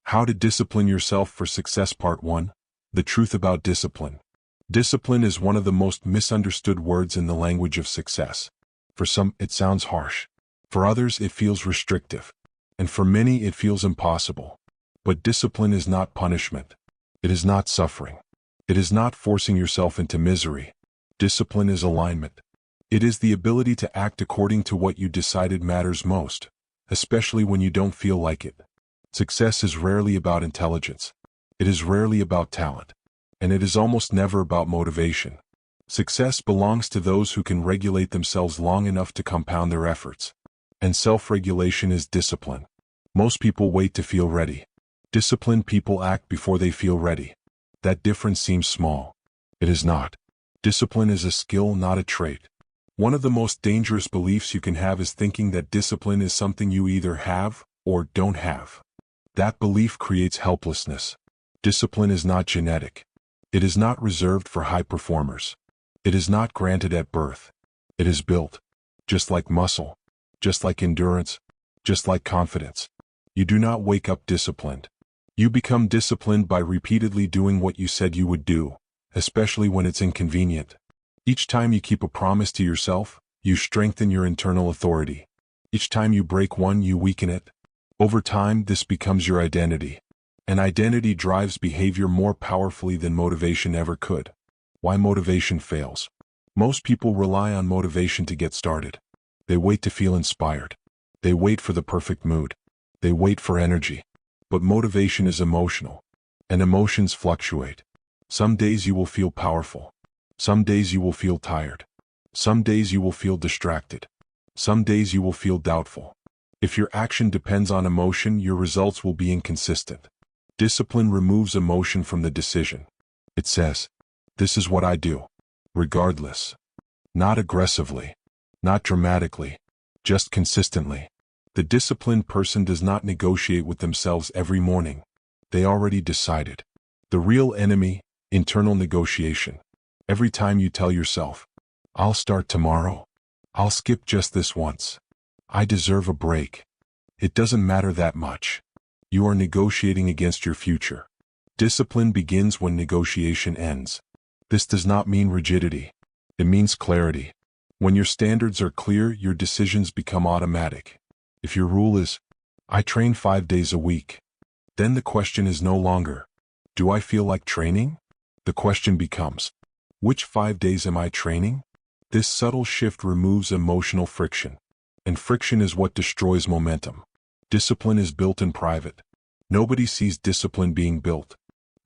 How to Discipline Yourself for Success Part 1. The Truth About Discipline. Discipline is one of the most misunderstood words in the language of success. For some, it sounds harsh. For others, it feels restrictive. And for many, it feels impossible. But discipline is not punishment. It is not suffering. It is not forcing yourself into misery. Discipline is alignment. It is the ability to act according to what you decided matters most, especially when you don't feel like it. Success is rarely about intelligence. It is rarely about talent. And it is almost never about motivation. Success belongs to those who can regulate themselves long enough to compound their efforts. And self-regulation is discipline. Most people wait to feel ready. Disciplined people act before they feel ready. That difference seems small. It is not. Discipline is a skill, not a trait. One of the most dangerous beliefs you can have is thinking that discipline is something you either have or don't have. That belief creates helplessness. Discipline is not genetic. It is not reserved for high performers. It is not granted at birth. It is built. Just like muscle. Just like endurance. Just like confidence. You do not wake up disciplined. You become disciplined by repeatedly doing what you said you would do, especially when it's inconvenient. Each time you keep a promise to yourself, you strengthen your internal authority. Each time you break one, you weaken it. Over time, this becomes your identity. And identity drives behavior more powerfully than motivation ever could. Why motivation fails? Most people rely on motivation to get started. They wait to feel inspired. They wait for the perfect mood. They wait for energy. But motivation is emotional. And emotions fluctuate. Some days you will feel powerful. Some days you will feel tired. Some days you will feel distracted. Some days you will feel doubtful. If your action depends on emotion, your results will be inconsistent. Discipline removes emotion from the decision. It says, "This is what I do." Regardless. Not aggressively. Not dramatically. Just consistently. The disciplined person does not negotiate with themselves every morning. They already decided. The real enemy, internal negotiation. Every time you tell yourself, "I'll start tomorrow. I'll skip just this once. I deserve a break." It doesn't matter that much. You are negotiating against your future. Discipline begins when negotiation ends. This does not mean rigidity. It means clarity. When your standards are clear, your decisions become automatic. If your rule is, "I train 5 days a week," then the question is no longer, "Do I feel like training?" The question becomes, "Which 5 days am I training?" This subtle shift removes emotional friction. And friction is what destroys momentum. Discipline is built in private. Nobody sees discipline being built.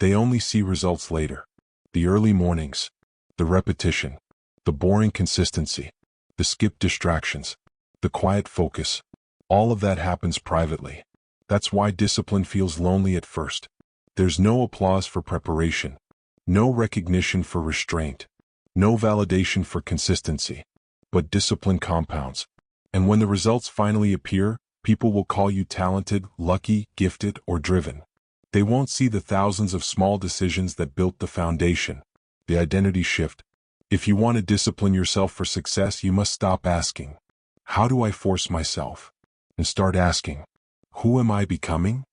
They only see results later. The early mornings. The repetition. The boring consistency. The skipped distractions. The quiet focus. All of that happens privately. That's why discipline feels lonely at first. There's no applause for preparation. No recognition for restraint. No validation for consistency. But discipline compounds. And when the results finally appear, people will call you talented, lucky, gifted, or driven. They won't see the thousands of small decisions that built the foundation. The identity shift. If you want to discipline yourself for success, you must stop asking, "How do I force myself?" and start asking, "Who am I becoming?"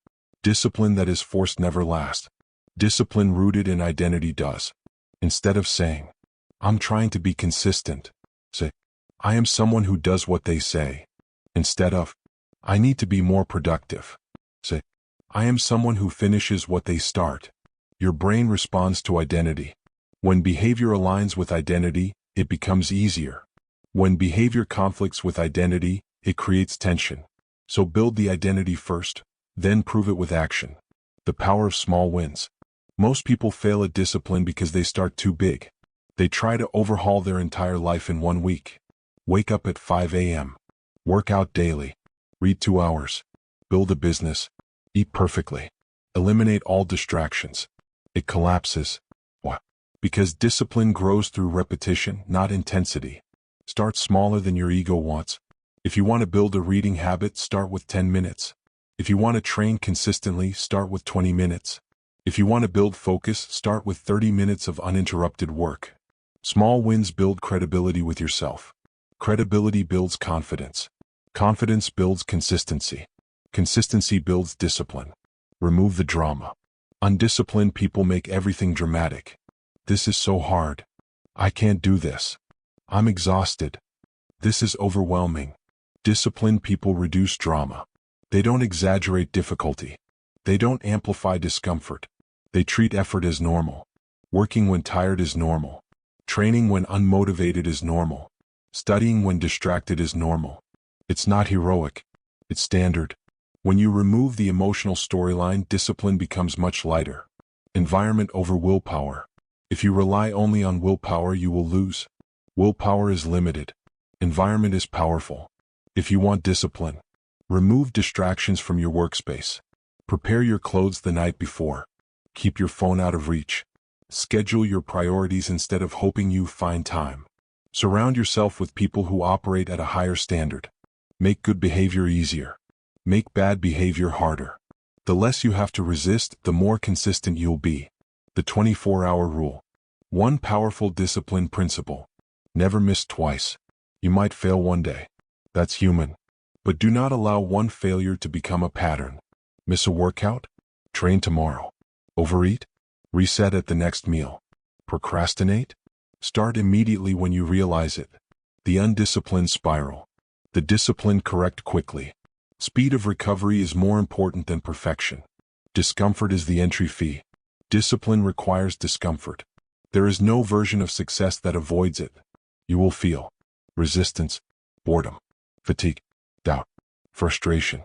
Discipline that is forced never lasts. Discipline rooted in identity does. Instead of saying, "I'm trying to be consistent," say, "I am someone who does what they say." Instead of, "I need to be more productive," say, "I am someone who finishes what they start." Your brain responds to identity. When behavior aligns with identity, it becomes easier. When behavior conflicts with identity, it creates tension. So build the identity first, then prove it with action. The power of small wins. Most people fail at discipline because they start too big. They try to overhaul their entire life in 1 week. Wake up at 5 a.m. Work out daily. Read 2 hours. Build a business. Eat perfectly. Eliminate all distractions. It collapses. Why? Because discipline grows through repetition, not intensity. Start smaller than your ego wants. If you want to build a reading habit, start with 10 minutes. If you want to train consistently, start with 20 minutes. If you want to build focus, start with 30 minutes of uninterrupted work. Small wins build credibility with yourself. Credibility builds confidence. Confidence builds consistency. Consistency builds discipline. Remove the drama. Undisciplined people make everything dramatic. This is so hard. I can't do this. I'm exhausted. This is overwhelming. Disciplined people reduce drama. They don't exaggerate difficulty. They don't amplify discomfort. They treat effort as normal. Working when tired is normal. Training when unmotivated is normal. Studying when distracted is normal. It's not heroic. It's standard. When you remove the emotional storyline, discipline becomes much lighter. Environment over willpower. If you rely only on willpower, you will lose. Willpower is limited. Environment is powerful. If you want discipline, remove distractions from your workspace. Prepare your clothes the night before. Keep your phone out of reach. Schedule your priorities instead of hoping you find time. Surround yourself with people who operate at a higher standard. Make good behavior easier. Make bad behavior harder. The less you have to resist, the more consistent you'll be. The 24-hour rule. One powerful discipline principle. Never miss twice. You might fail one day. That's human. But do not allow one failure to become a pattern. Miss a workout? Train tomorrow. Overeat? Reset at the next meal. Procrastinate? Start immediately when you realize it. The undisciplined spiral. The disciplined correct quickly. Speed of recovery is more important than perfection. Discomfort is the entry fee. Discipline requires discomfort. There is no version of success that avoids it. You will feel resistance, boredom, fatigue, doubt, frustration.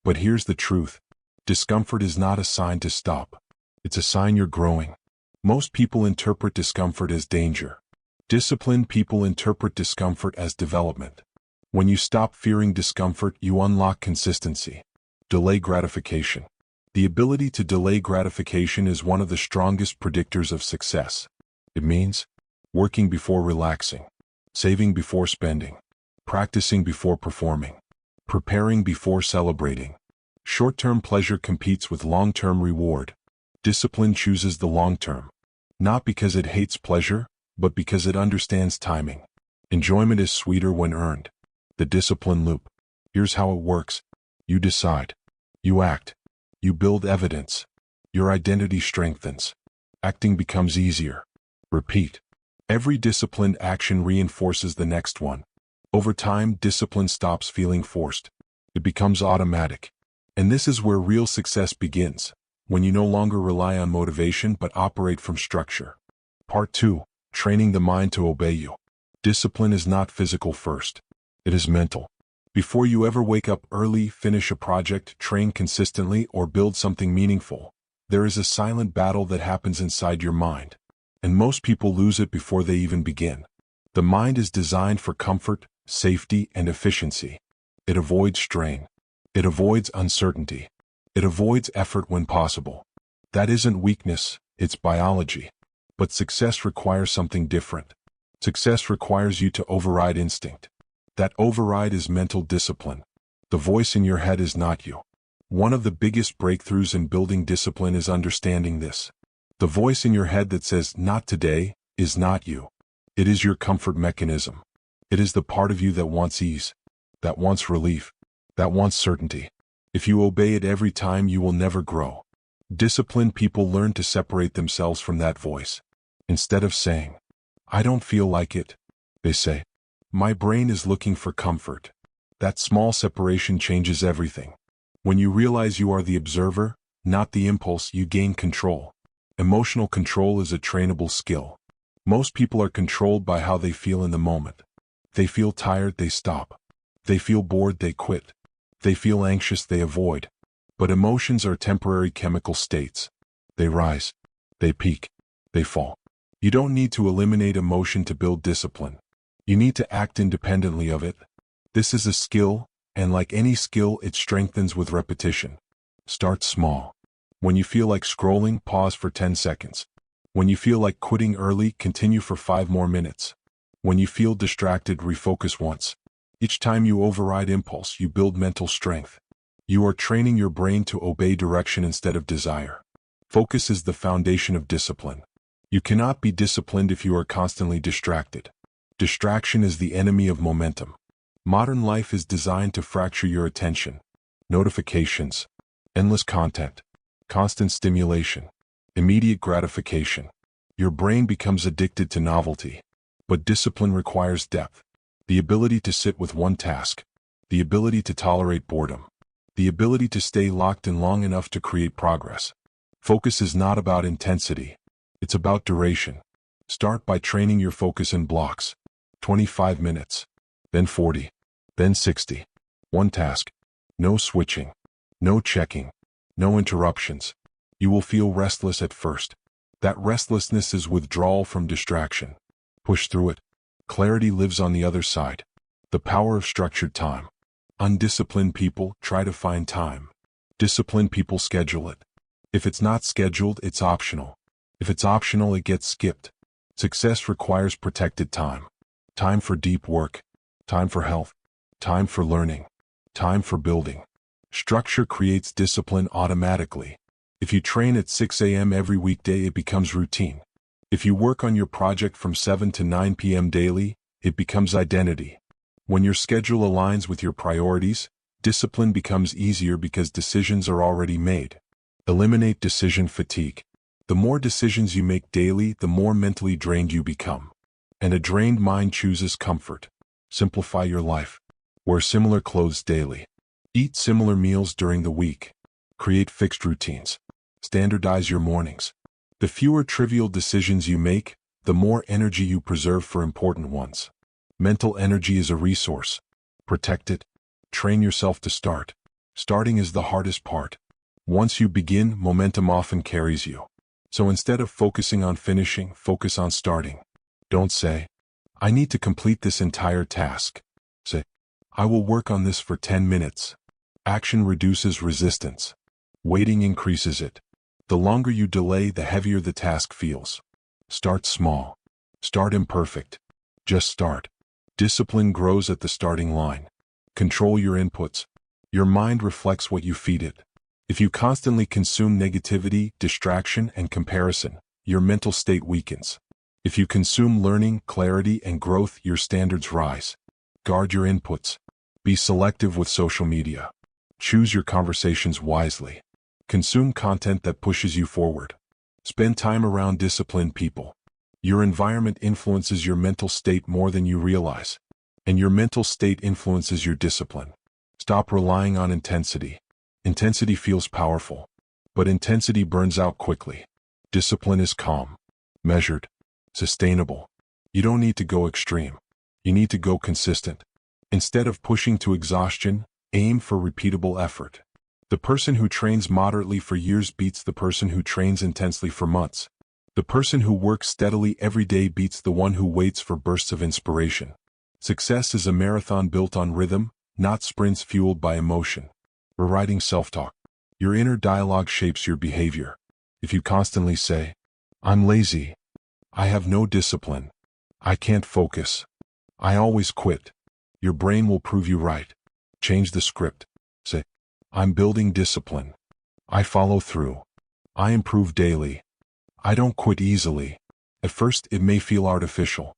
But here's the truth. Discomfort is not a sign to stop. It's a sign you're growing. Most people interpret discomfort as danger. Disciplined people interpret discomfort as development. When you stop fearing discomfort, you unlock consistency. Delay gratification. The ability to delay gratification is one of the strongest predictors of success. It means working before relaxing, saving before spending, practicing before performing, preparing before celebrating. Short-term pleasure competes with long-term reward. Discipline chooses the long term. Not because it hates pleasure, but because it understands timing. Enjoyment is sweeter when earned. The discipline loop. Here's how it works. You decide. You act. You build evidence. Your identity strengthens. Acting becomes easier. Repeat. Every disciplined action reinforces the next one. Over time, discipline stops feeling forced. It becomes automatic. And this is where real success begins, when you no longer rely on motivation but operate from structure. Part 2. Training the mind to obey you. Discipline is not physical first. It is mental. Before you ever wake up early, finish a project, train consistently, or build something meaningful, there is a silent battle that happens inside your mind. And most people lose it before they even begin. The mind is designed for comfort, safety, and efficiency. It avoids strain. It avoids uncertainty. It avoids effort when possible. That isn't weakness, it's biology. But success requires something different. Success requires you to override instinct. That override is mental discipline. The voice in your head is not you. One of the biggest breakthroughs in building discipline is understanding this. The voice in your head that says, "Not today," is not you. It is your comfort mechanism. It is the part of you that wants ease, that wants relief, that wants certainty. If you obey it every time, you will never grow. Disciplined people learn to separate themselves from that voice. Instead of saying, "I don't feel like it," they say, "My brain is looking for comfort." That small separation changes everything. When you realize you are the observer, not the impulse, you gain control. Emotional control is a trainable skill. Most people are controlled by how they feel in the moment. They feel tired, they stop. They feel bored, they quit. They feel anxious, they avoid. But emotions are temporary chemical states. They rise. They peak. They fall. You don't need to eliminate emotion to build discipline. You need to act independently of it. This is a skill, and like any skill, it strengthens with repetition. Start small. When you feel like scrolling, pause for 10 seconds. When you feel like quitting early, continue for 5 more minutes. When you feel distracted, refocus once. Each time you override impulse, you build mental strength. You are training your brain to obey direction instead of desire. Focus is the foundation of discipline. You cannot be disciplined if you are constantly distracted. Distraction is the enemy of momentum. Modern life is designed to fracture your attention. Notifications, endless content, Constant stimulation. Immediate gratification. Your brain becomes addicted to novelty. But discipline requires depth. The ability to sit with one task. The ability to tolerate boredom. The ability to stay locked in long enough to create progress. Focus is not about intensity. It's about duration. Start by training your focus in blocks. 25 minutes. Then 40. Then 60. One task. No switching. No checking. No interruptions. You will feel restless at first. That restlessness is withdrawal from distraction. Push through it. Clarity lives on the other side. The power of structured time. Undisciplined people try to find time. Disciplined people schedule it. If it's not scheduled, it's optional. If it's optional, it gets skipped. Success requires protected time. Time for deep work. Time for health. Time for learning. Time for building. Structure creates discipline automatically. If you train at 6 a.m. every weekday, it becomes routine. If you work on your project from 7 to 9 p.m. daily, it becomes identity. When your schedule aligns with your priorities, discipline becomes easier because decisions are already made. Eliminate decision fatigue. The more decisions you make daily, the more mentally drained you become. And a drained mind chooses comfort. Simplify your life. Wear similar clothes daily. Eat similar meals during the week. Create fixed routines. Standardize your mornings. The fewer trivial decisions you make, the more energy you preserve for important ones. Mental energy is a resource. Protect it. Train yourself to start. Starting is the hardest part. Once you begin, momentum often carries you. So instead of focusing on finishing, focus on starting. Don't say, I need to complete this entire task. Say, I will work on this for 10 minutes. Action reduces resistance. Waiting increases it. The longer you delay, the heavier the task feels. Start small. Start imperfect. Just start. Discipline grows at the starting line. Control your inputs. Your mind reflects what you feed it. If you constantly consume negativity, distraction, and comparison, your mental state weakens. If you consume learning, clarity, and growth, your standards rise. Guard your inputs. Be selective with social media. Choose your conversations wisely. Consume content that pushes you forward. Spend time around disciplined people. Your environment influences your mental state more than you realize. And your mental state influences your discipline. Stop relying on intensity. Intensity feels powerful, but intensity burns out quickly. Discipline is calm, measured, sustainable. You don't need to go extreme. You need to go consistent. Instead of pushing to exhaustion, aim for repeatable effort. The person who trains moderately for years beats the person who trains intensely for months. The person who works steadily every day beats the one who waits for bursts of inspiration. Success is a marathon built on rhythm, not sprints fueled by emotion. Rewriting self-talk. Your inner dialogue shapes your behavior. If you constantly say, I'm lazy, I have no discipline, I can't focus, I always quit, your brain will prove you right. Change the script. Say, I'm building discipline. I follow through. I improve daily. I don't quit easily. At first, it may feel artificial,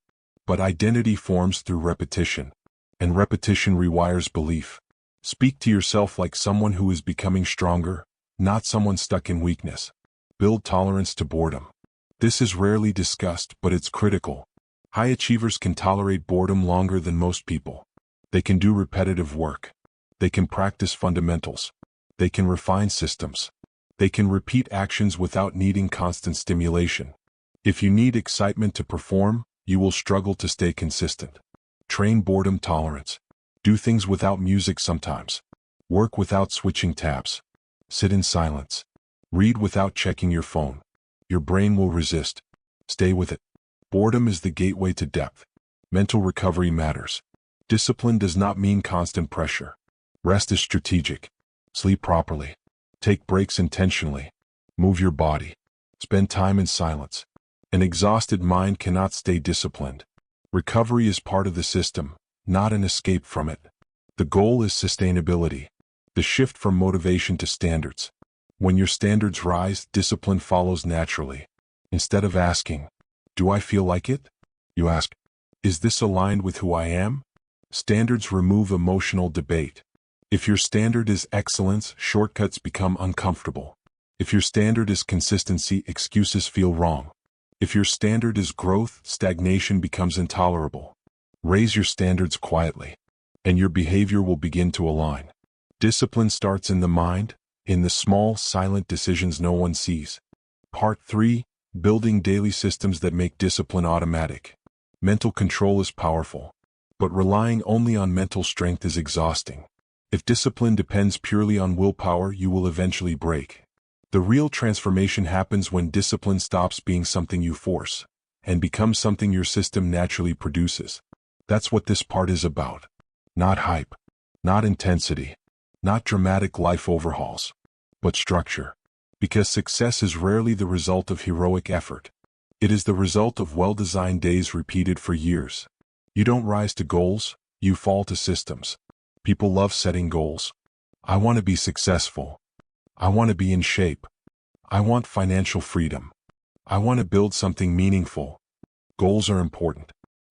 but identity forms through repetition, and repetition rewires belief. Speak to yourself like someone who is becoming stronger, not someone stuck in weakness. Build tolerance to boredom. This is rarely discussed, but it's critical. High achievers can tolerate boredom longer than most people. They can do repetitive work. They can practice fundamentals. They can refine systems. They can repeat actions without needing constant stimulation. If you need excitement to perform, you will struggle to stay consistent. Train boredom tolerance. Do things without music sometimes. Work without switching tabs. Sit in silence. Read without checking your phone. Your brain will resist. Stay with it. Boredom is the gateway to depth. Mental recovery matters. Discipline does not mean constant pressure. Rest is strategic. Sleep properly. Take breaks intentionally. Move your body. Spend time in silence. An exhausted mind cannot stay disciplined. Recovery is part of the system, not an escape from it. The goal is sustainability. The shift from motivation to standards. When your standards rise, discipline follows naturally. Instead of asking, do I feel like it? You ask, is this aligned with who I am? Standards remove emotional debate. If your standard is excellence, shortcuts become uncomfortable. If your standard is consistency, excuses feel wrong. If your standard is growth, stagnation becomes intolerable. Raise your standards quietly, and your behavior will begin to align. Discipline starts in the mind, in the small, silent decisions no one sees. Part 3. Building daily systems that make discipline automatic. Mental control is powerful, but relying only on mental strength is exhausting. If discipline depends purely on willpower, you will eventually break. The real transformation happens when discipline stops being something you force and becomes something your system naturally produces. That's what this part is about. Not hype, not intensity, not dramatic life overhauls, but structure. Because success is rarely the result of heroic effort. It is the result of well-designed days repeated for years. You don't rise to goals, you fall to systems. People love setting goals. I want to be successful. I want to be in shape. I want financial freedom. I want to build something meaningful. Goals are important,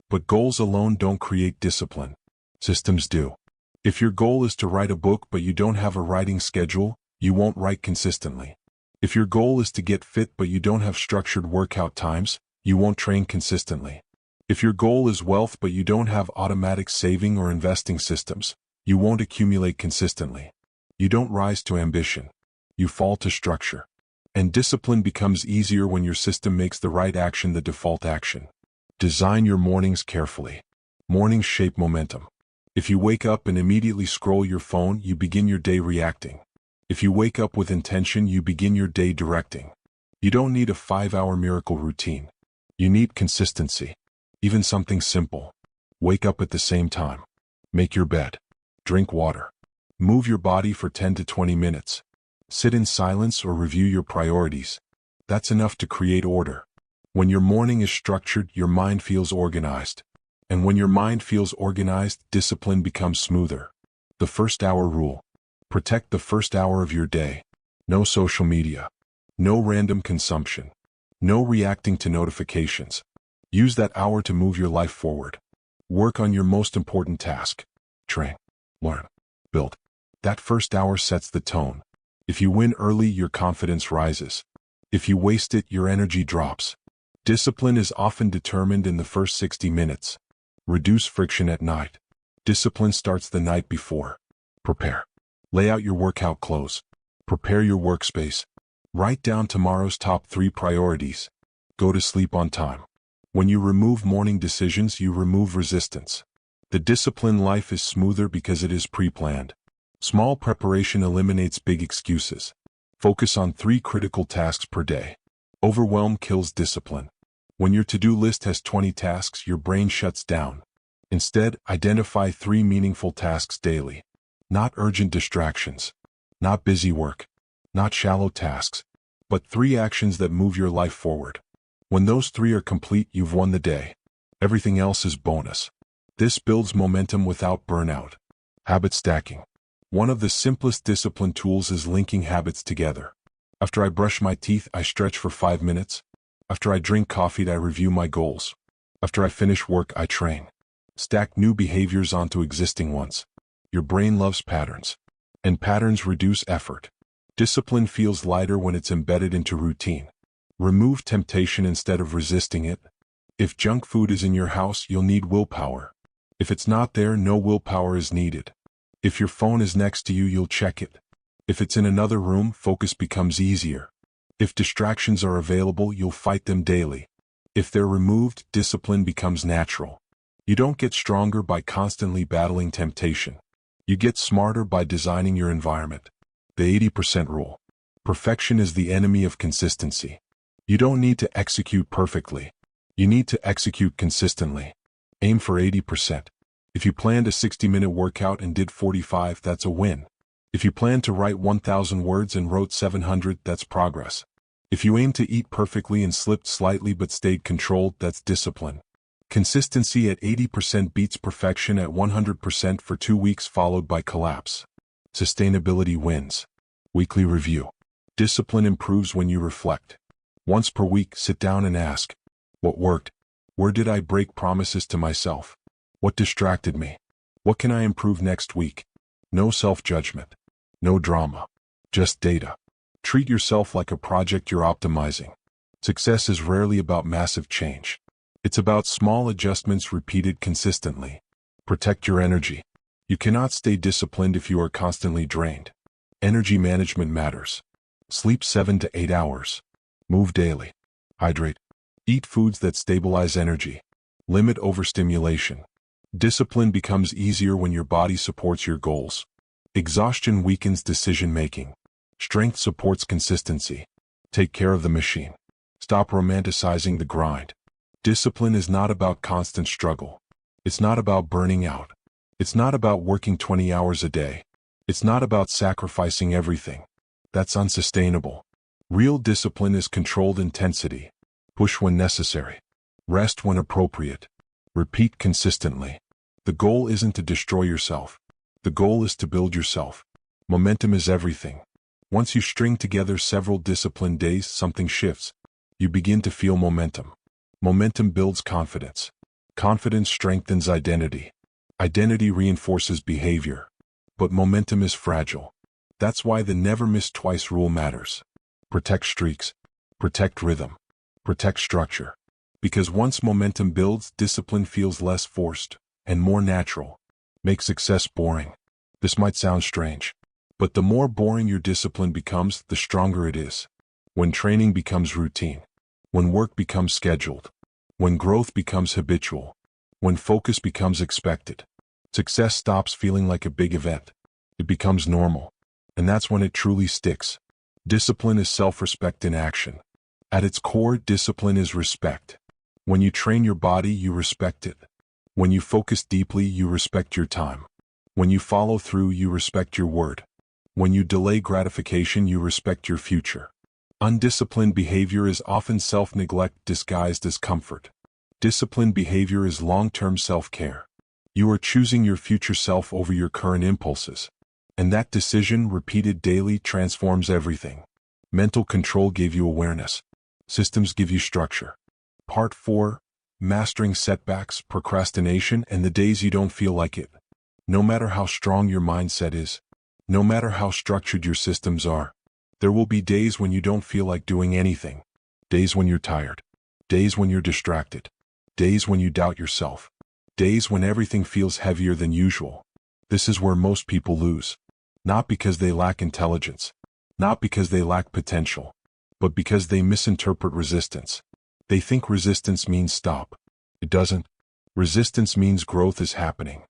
but goals alone don't create discipline. Systems do. If your goal is to write a book but you don't have a writing schedule, you won't write consistently. If your goal is to get fit but you don't have structured workout times, you won't train consistently. If your goal is wealth but you don't have automatic saving or investing systems, you won't accumulate consistently. You don't rise to ambition. You fall to structure. And discipline becomes easier when your system makes the right action the default action. Design your mornings carefully. Mornings shape momentum. If you wake up and immediately scroll your phone, you begin your day reacting. If you wake up with intention, you begin your day directing. You don't need a 5-hour miracle routine. You need consistency. Even something simple. Wake up at the same time. Make your bed. Drink water. Move your body for 10 to 20 minutes. Sit in silence or review your priorities. That's enough to create order. When your morning is structured, your mind feels organized. And when your mind feels organized, discipline becomes smoother. The first hour rule. Protect the first hour of your day. No social media. No random consumption. No reacting to notifications. Use that hour to move your life forward. Work on your most important task. Train. Learn. Build. That first hour sets the tone. If you win early, your confidence rises. If you waste it, your energy drops. Discipline is often determined in the first 60 minutes. Reduce friction at night. Discipline starts the night before. Prepare. Lay out your workout clothes. Prepare your workspace. Write down tomorrow's top 3 priorities. Go to sleep on time. When you remove morning decisions, you remove resistance. The disciplined life is smoother because it is pre-planned. Small preparation eliminates big excuses. Focus on 3 critical tasks per day. Overwhelm kills discipline. When your to-do list has 20 tasks, your brain shuts down. Instead, identify 3 meaningful tasks daily. Not urgent distractions. Not busy work. Not shallow tasks. But 3 actions that move your life forward. When those 3 are complete, you've won the day. Everything else is bonus. This builds momentum without burnout. Habit stacking. One of the simplest discipline tools is linking habits together. After I brush my teeth, I stretch for 5 minutes. After I drink coffee, I review my goals. After I finish work, I train. Stack new behaviors onto existing ones. Your brain loves patterns. And patterns reduce effort. Discipline feels lighter when it's embedded into routine. Remove temptation instead of resisting it. If junk food is in your house, you'll need willpower. If it's not there, no willpower is needed. If your phone is next to you, you'll check it. If it's in another room, focus becomes easier. If distractions are available, you'll fight them daily. If they're removed, discipline becomes natural. You don't get stronger by constantly battling temptation. You get smarter by designing your environment. The 80% rule. Perfection is the enemy of consistency. You don't need to execute perfectly. You need to execute consistently. Aim for 80%. If you planned a 60-minute workout and did 45, that's a win. If you planned to write 1,000 words and wrote 700, that's progress. If you aimed to eat perfectly and slipped slightly but stayed controlled, that's discipline. Consistency at 80% beats perfection at 100% for 2 weeks followed by collapse. Sustainability wins. Weekly review. Discipline improves when you reflect. Once per week, sit down and ask, what worked? Where did I break promises to myself? What distracted me? What can I improve next week? No self-judgment. No drama. Just data. Treat yourself like a project you're optimizing. Success is rarely about massive change. It's about small adjustments repeated consistently. Protect your energy. You cannot stay disciplined if you are constantly drained. Energy management matters. Sleep 7 to 8 hours. Move daily. Hydrate. Eat foods that stabilize energy. Limit overstimulation. Discipline becomes easier when your body supports your goals. Exhaustion weakens decision-making. Strength supports consistency. Take care of the machine. Stop romanticizing the grind. Discipline is not about constant struggle. It's not about burning out. It's not about working 20 hours a day. It's not about sacrificing everything. That's unsustainable. Real discipline is controlled intensity. Push when necessary. Rest when appropriate. Repeat consistently. The goal isn't to destroy yourself. The goal is to build yourself. Momentum is everything. Once you string together several disciplined days, something shifts. You begin to feel momentum. Momentum builds confidence. Confidence strengthens identity. Identity reinforces behavior. But momentum is fragile. That's why the never miss twice rule matters. Protect streaks. Protect rhythm. Protect structure. Because once momentum builds, discipline feels less forced and more natural. Make success boring. This might sound strange, but the more boring your discipline becomes, the stronger it is. When training becomes routine, when work becomes scheduled, when growth becomes habitual, when focus becomes expected, success stops feeling like a big event. It becomes normal, and that's when it truly sticks. Discipline is self-respect in action. At its core, discipline is respect. When you train your body, you respect it. When you focus deeply, you respect your time. When you follow through, you respect your word. When you delay gratification, you respect your future. Undisciplined behavior is often self-neglect disguised as comfort. Disciplined behavior is long-term self-care. You are choosing your future self over your current impulses. And that decision, repeated daily, transforms everything. Mental control gave you awareness. Systems give you structure. Part 4. Mastering setbacks, procrastination, and the days you don't feel like it. No matter how strong your mindset is, no matter how structured your systems are, there will be days when you don't feel like doing anything. Days when you're tired. Days when you're distracted. Days when you doubt yourself. Days when everything feels heavier than usual. This is where most people lose. Not because they lack intelligence. Not because they lack potential. But because they misinterpret resistance. They think resistance means stop. It doesn't. Resistance means growth is happening.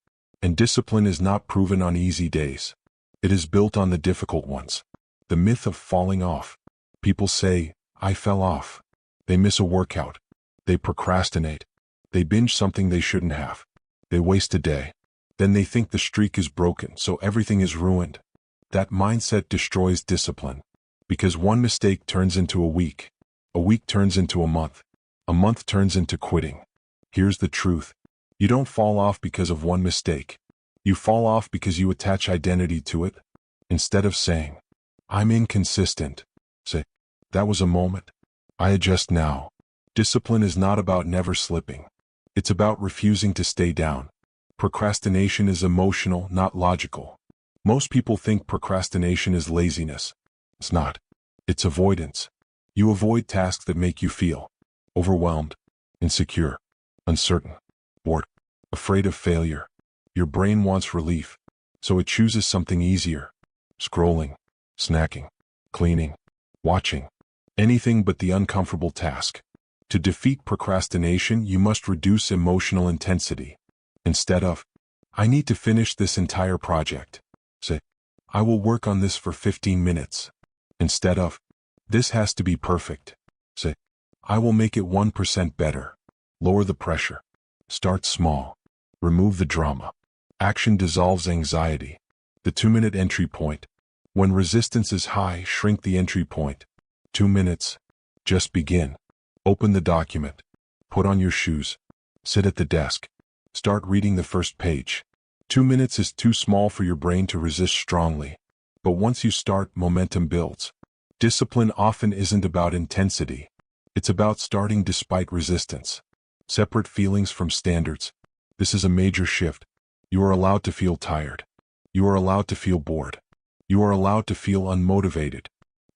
And discipline is not proven on easy days. It is built on the difficult ones. The myth of falling off. People say, I fell off. They miss a workout. They procrastinate. They binge something they shouldn't have. They waste a day. Then they think the streak is broken, so everything is ruined. That mindset destroys discipline. Because one mistake turns into a week turns into a month turns into quitting. Here's the truth. You don't fall off because of one mistake. You fall off because you attach identity to it. Instead of saying, I'm inconsistent, say, that was a moment. I adjust now. Discipline is not about never slipping. It's about refusing to stay down. Procrastination is emotional, not logical. Most people think procrastination is laziness. It's not. It's avoidance. You avoid tasks that make you feel overwhelmed, insecure, uncertain, bored, afraid of failure. Your brain wants relief, so it chooses something easier. Scrolling, snacking, cleaning, watching. Anything but the uncomfortable task. To defeat procrastination, you must reduce emotional intensity. Instead of, I need to finish this entire project, say, I will work on this for 15 minutes. Instead of, this has to be perfect, say, I will make it 1% better. Lower the pressure. Start small. Remove the drama. Action dissolves anxiety. The 2-minute entry point. When resistance is high, shrink the entry point. 2 minutes. Just begin. Open the document. Put on your shoes. Sit at the desk. Start reading the first page. 2 minutes is too small for your brain to resist strongly. But once you start, momentum builds. Discipline often isn't about intensity. It's about starting despite resistance. Separate feelings from standards. This is a major shift. You are allowed to feel tired. You are allowed to feel bored. You are allowed to feel unmotivated.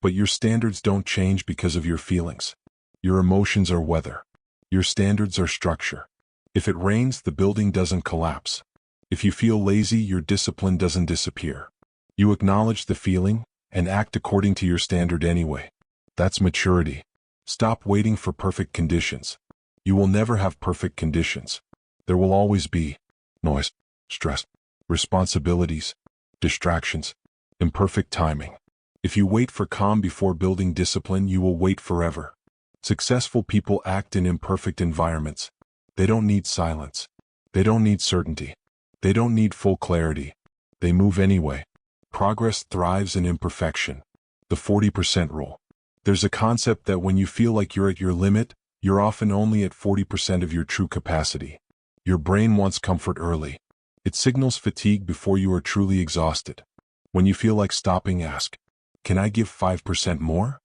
But your standards don't change because of your feelings. Your emotions are weather. Your standards are structure. If it rains, the building doesn't collapse. If you feel lazy, your discipline doesn't disappear. You acknowledge the feeling and act according to your standard anyway. That's maturity. Stop waiting for perfect conditions. You will never have perfect conditions. There will always be noise, stress, responsibilities, distractions, imperfect timing. If you wait for calm before building discipline, you will wait forever. Successful people act in imperfect environments. They don't need silence. They don't need certainty. They don't need full clarity. They move anyway. Progress thrives in imperfection. The 40% rule. There's a concept that when you feel like you're at your limit, you're often only at 40% of your true capacity. Your brain wants comfort early. It signals fatigue before you are truly exhausted. When you feel like stopping, ask, can I give 5% more?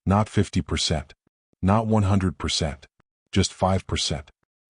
Not 50%. Not 100%. Just 5%.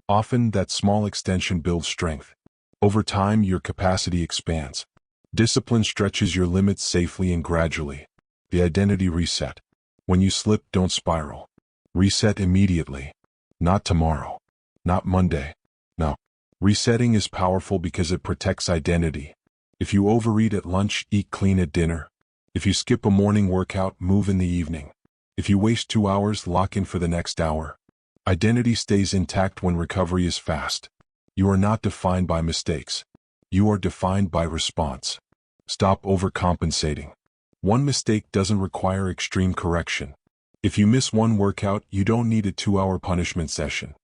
Often, that small extension builds strength. Over time, your capacity expands. Discipline stretches your limits safely and gradually. The identity reset. When you slip, don't spiral. Reset immediately. Not tomorrow. Not Monday. No. Resetting is powerful because it protects identity. If you overeat at lunch, eat clean at dinner. If you skip a morning workout, move in the evening. If you waste 2 hours, lock in for the next hour. Identity stays intact when recovery is fast. You are not defined by mistakes. You are defined by response. Stop overcompensating. One mistake doesn't require extreme correction. If you miss one workout, you don't need a 2-hour punishment session.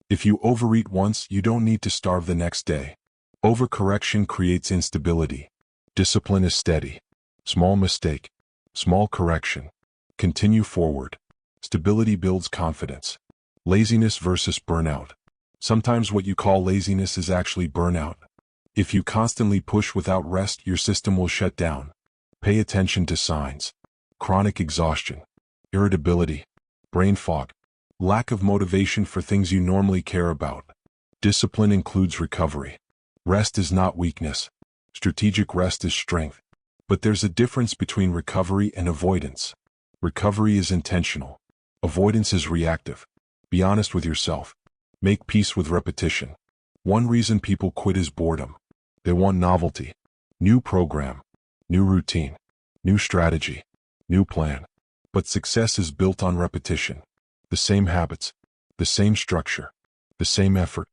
If you overeat once, you don't need to starve the next day. Overcorrection creates instability. Discipline is steady. Small mistake. Small correction. Continue forward. Stability builds confidence. Laziness versus burnout. Sometimes what you call laziness is actually burnout. If you constantly push without rest, your system will shut down. Pay attention to signs. Chronic exhaustion. Irritability. Brain fog. Lack of motivation for things you normally care about. Discipline includes recovery. Rest is not weakness. Strategic rest is strength. But there's a difference between recovery and avoidance. Recovery is intentional. Avoidance is reactive. Be honest with yourself. Make peace with repetition. One reason people quit is boredom. They want novelty. New program. New routine. New strategy. New plan. But success is built on repetition. The same habits. The same structure. The same effort.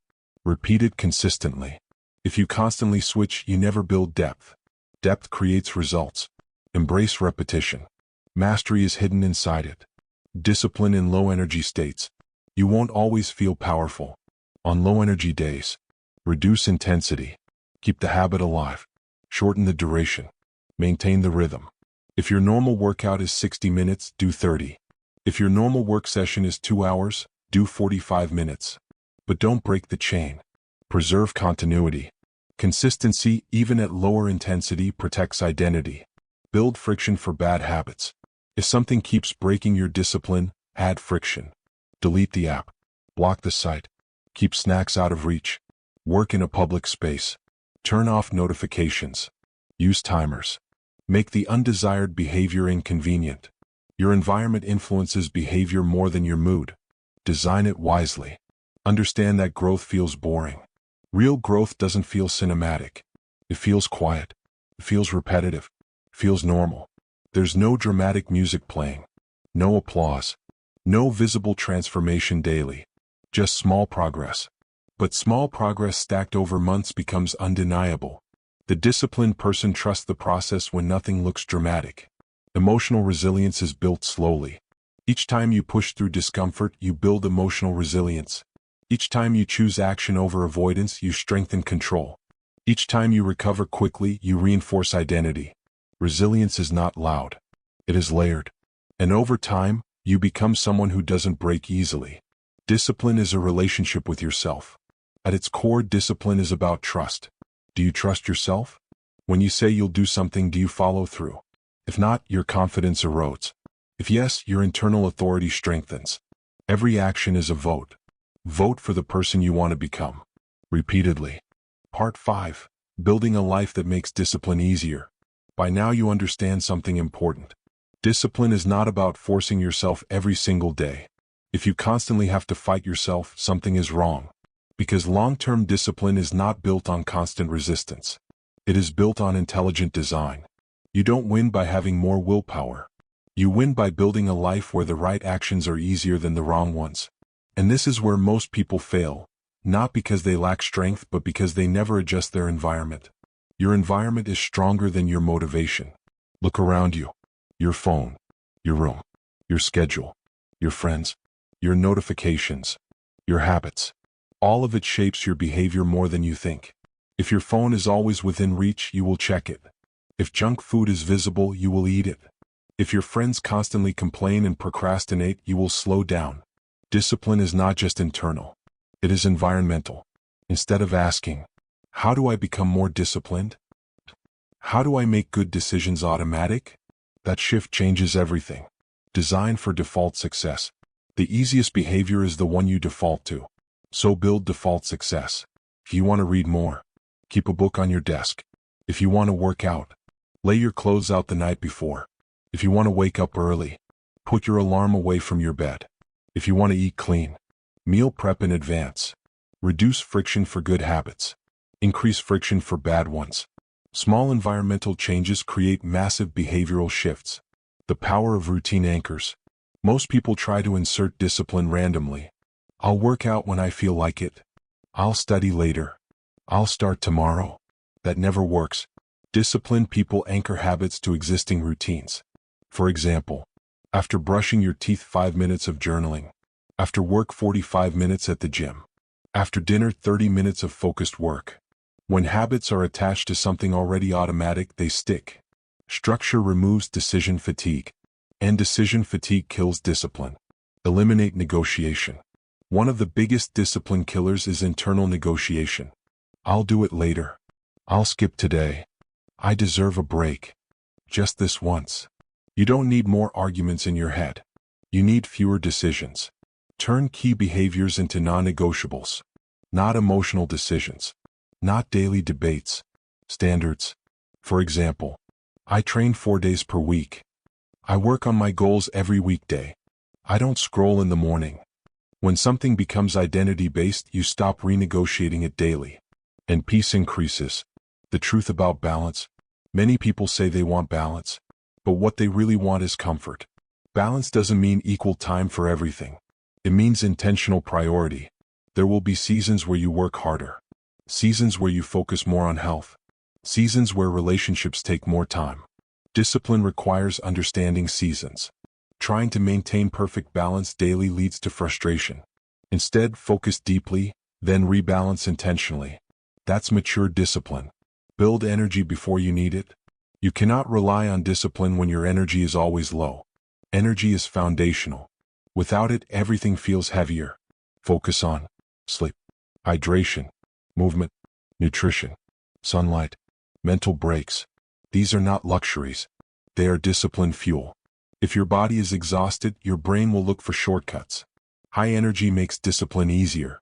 Repeated consistently. If you constantly switch, you never build depth. Depth creates results. Embrace repetition. Mastery is hidden inside it. Discipline in low energy states. You won't always feel powerful. On low energy days, reduce intensity. Keep the habit alive. Shorten the duration. Maintain the rhythm. If your normal workout is 60 minutes, do 30. If your normal work session is 2 hours, do 45 minutes. But don't break the chain. Preserve continuity. Consistency, even at lower intensity, protects identity. Build friction for bad habits. If something keeps breaking your discipline, add friction. Delete the app. Block the site. Keep snacks out of reach. Work in a public space. Turn off notifications. Use timers. Make the undesired behavior inconvenient. Your environment influences behavior more than your mood. Design it wisely. Understand that growth feels boring. Real growth doesn't feel cinematic. It feels quiet. It feels repetitive. It feels normal. There's no dramatic music playing. No applause. No visible transformation daily. Just small progress. But small progress stacked over months becomes undeniable. The disciplined person trusts the process when nothing looks dramatic. Emotional resilience is built slowly. Each time you push through discomfort, you build emotional resilience. Each time you choose action over avoidance, you strengthen control. Each time you recover quickly, you reinforce identity. Resilience is not loud. It is layered. And over time, you become someone who doesn't break easily. Discipline is a relationship with yourself. At its core, discipline is about trust. Do you trust yourself? When you say you'll do something, do you follow through? If not, your confidence erodes. If yes, your internal authority strengthens. Every action is a vote. Vote for the person you want to become. Repeatedly. Part 5. Building a life that makes discipline easier. By now you understand something important. Discipline is not about forcing yourself every single day. If you constantly have to fight yourself, something is wrong. Because long-term discipline is not built on constant resistance. It is built on intelligent design. You don't win by having more willpower. You win by building a life where the right actions are easier than the wrong ones. And this is where most people fail, not because they lack strength but because they never adjust their environment. Your environment is stronger than your motivation. Look around you. Your phone, your room, your schedule, your friends, your notifications, your habits. All of it shapes your behavior more than you think. If your phone is always within reach, you will check it. If junk food is visible, you will eat it. If your friends constantly complain and procrastinate, you will slow down. Discipline is not just internal. It is environmental. Instead of asking, how do I become more disciplined? How do I make good decisions automatic? That shift changes everything. Design for default success. The easiest behavior is the one you default to. So build default success. If you want to read more, keep a book on your desk. If you want to work out, lay your clothes out the night before. If you want to wake up early, put your alarm away from your bed. If you want to eat clean, meal prep in advance. Reduce friction for good habits. Increase friction for bad ones. Small environmental changes create massive behavioral shifts. The power of routine anchors. Most people try to insert discipline randomly. I'll work out when I feel like it. I'll study later. I'll start tomorrow. That never works. Disciplined people anchor habits to existing routines. For example, after brushing your teeth 5 minutes of journaling. After work 45 minutes at the gym. After dinner 30 minutes of focused work. When habits are attached to something already automatic, they stick. Structure removes decision fatigue. And decision fatigue kills discipline. Eliminate negotiation. One of the biggest discipline killers is internal negotiation. I'll do it later. I'll skip today. I deserve a break. Just this once. You don't need more arguments in your head. You need fewer decisions. Turn key behaviors into non-negotiables. Not emotional decisions. Not daily debates. Standards. For example, I train 4 days per week. I work on my goals every weekday. I don't scroll in the morning. When something becomes identity-based, you stop renegotiating it daily. And peace increases. The truth about balance. Many people say they want balance, but what they really want is comfort. Balance doesn't mean equal time for everything. It means intentional priority. There will be seasons where you work harder. Seasons where you focus more on health. Seasons where relationships take more time. Discipline requires understanding seasons. Trying to maintain perfect balance daily leads to frustration. Instead, focus deeply, then rebalance intentionally. That's mature discipline. Build energy before you need it. You cannot rely on discipline when your energy is always low. Energy is foundational. Without it, everything feels heavier. Focus on sleep, hydration, movement, nutrition, sunlight, mental breaks. These are not luxuries. They are discipline fuel. If your body is exhausted, your brain will look for shortcuts. High energy makes discipline easier.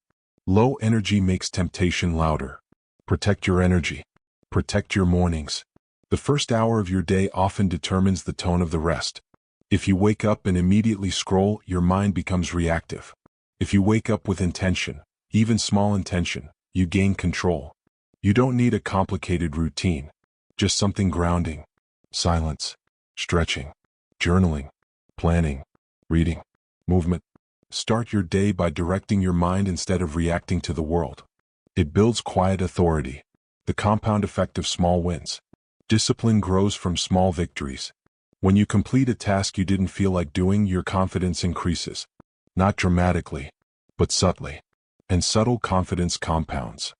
Low energy makes temptation louder. Protect your energy. Protect your mornings. The first hour of your day often determines the tone of the rest. If you wake up and immediately scroll, your mind becomes reactive. If you wake up with intention, even small intention, you gain control. You don't need a complicated routine, just something grounding. Silence, stretching, journaling, planning, reading, movement. Start your day by directing your mind instead of reacting to the world. It builds quiet authority, the compound effect of small wins. Discipline grows from small victories. When you complete a task you didn't feel like doing, your confidence increases. Not dramatically, but subtly. And subtle confidence compounds.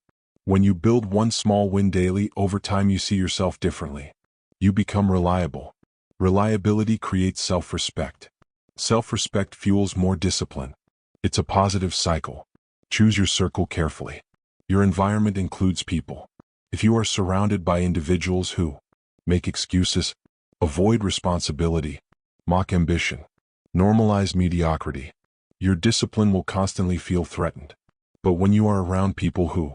When you build one small win daily, over time you see yourself differently. You become reliable. Reliability creates self-respect. Self-respect fuels more discipline. It's a positive cycle. Choose your circle carefully. Your environment includes people. If you are surrounded by individuals who make excuses, avoid responsibility, mock ambition, normalize mediocrity, your discipline will constantly feel threatened. But when you are around people who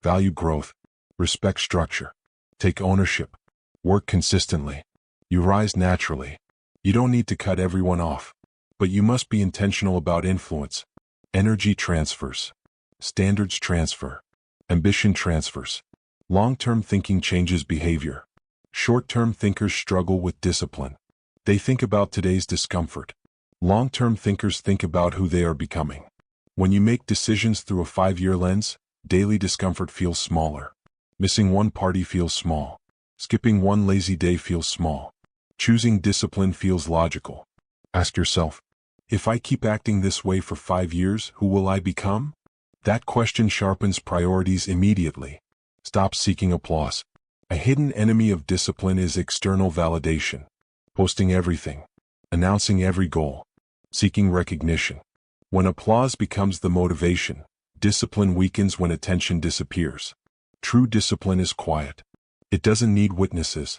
value growth, respect structure, take ownership, work consistently, you rise naturally. You don't need to cut everyone off, but you must be intentional about influence. Energy transfers, standards transfer, ambition transfers. Long-term thinking changes behavior. Short-term thinkers struggle with discipline. They think about today's discomfort. Long-term thinkers think about who they are becoming. When you make decisions through a 5-year lens, daily discomfort feels smaller. Missing one party feels small. Skipping one lazy day feels small. Choosing discipline feels logical. Ask yourself, if I keep acting this way for 5 years, who will I become? That question sharpens priorities immediately. Stop seeking applause. A hidden enemy of discipline is external validation. Posting everything. Announcing every goal. Seeking recognition. When applause becomes the motivation, discipline weakens when attention disappears. True discipline is quiet. It doesn't need witnesses.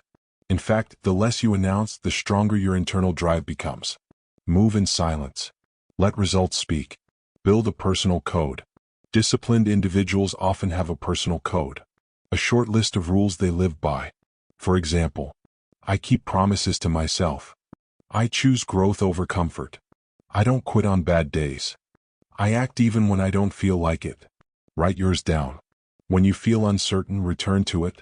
In fact, the less you announce, the stronger your internal drive becomes. Move in silence. Let results speak. Build a personal code. Disciplined individuals often have a personal code. A short list of rules they live by. For example, I keep promises to myself. I choose growth over comfort. I don't quit on bad days. I act even when I don't feel like it. Write yours down. When you feel uncertain, return to it.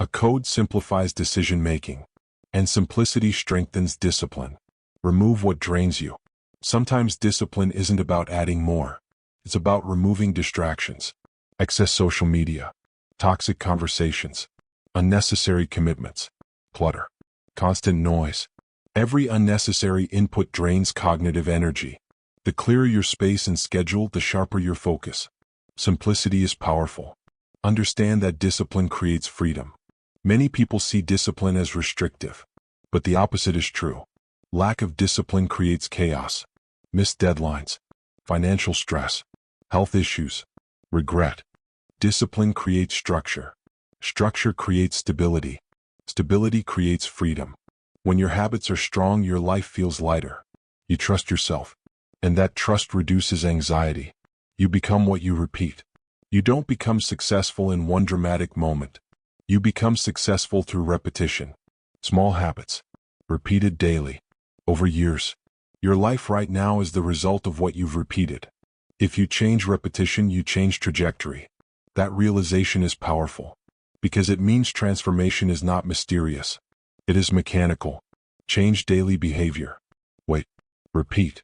A code simplifies decision-making, and simplicity strengthens discipline. Remove what drains you. Sometimes discipline isn't about adding more. It's about removing distractions. Excess social media. Toxic conversations. Unnecessary commitments. Clutter. Constant noise. Every unnecessary input drains cognitive energy. The clearer your space and schedule, the sharper your focus. Simplicity is powerful. Understand that discipline creates freedom. Many people see discipline as restrictive, but the opposite is true. Lack of discipline creates chaos. Missed deadlines. Financial stress. Health issues. Regret. Discipline creates structure. Structure creates stability. Stability creates freedom. When your habits are strong, your life feels lighter. You trust yourself, and that trust reduces anxiety. You become what you repeat. You don't become successful in one dramatic moment. You become successful through repetition. Small habits, repeated daily, over years. Your life right now is the result of what you've repeated. If you change repetition, you change trajectory. That realization is powerful, because it means transformation is not mysterious. It is mechanical. Change daily behavior. Wait. Repeat.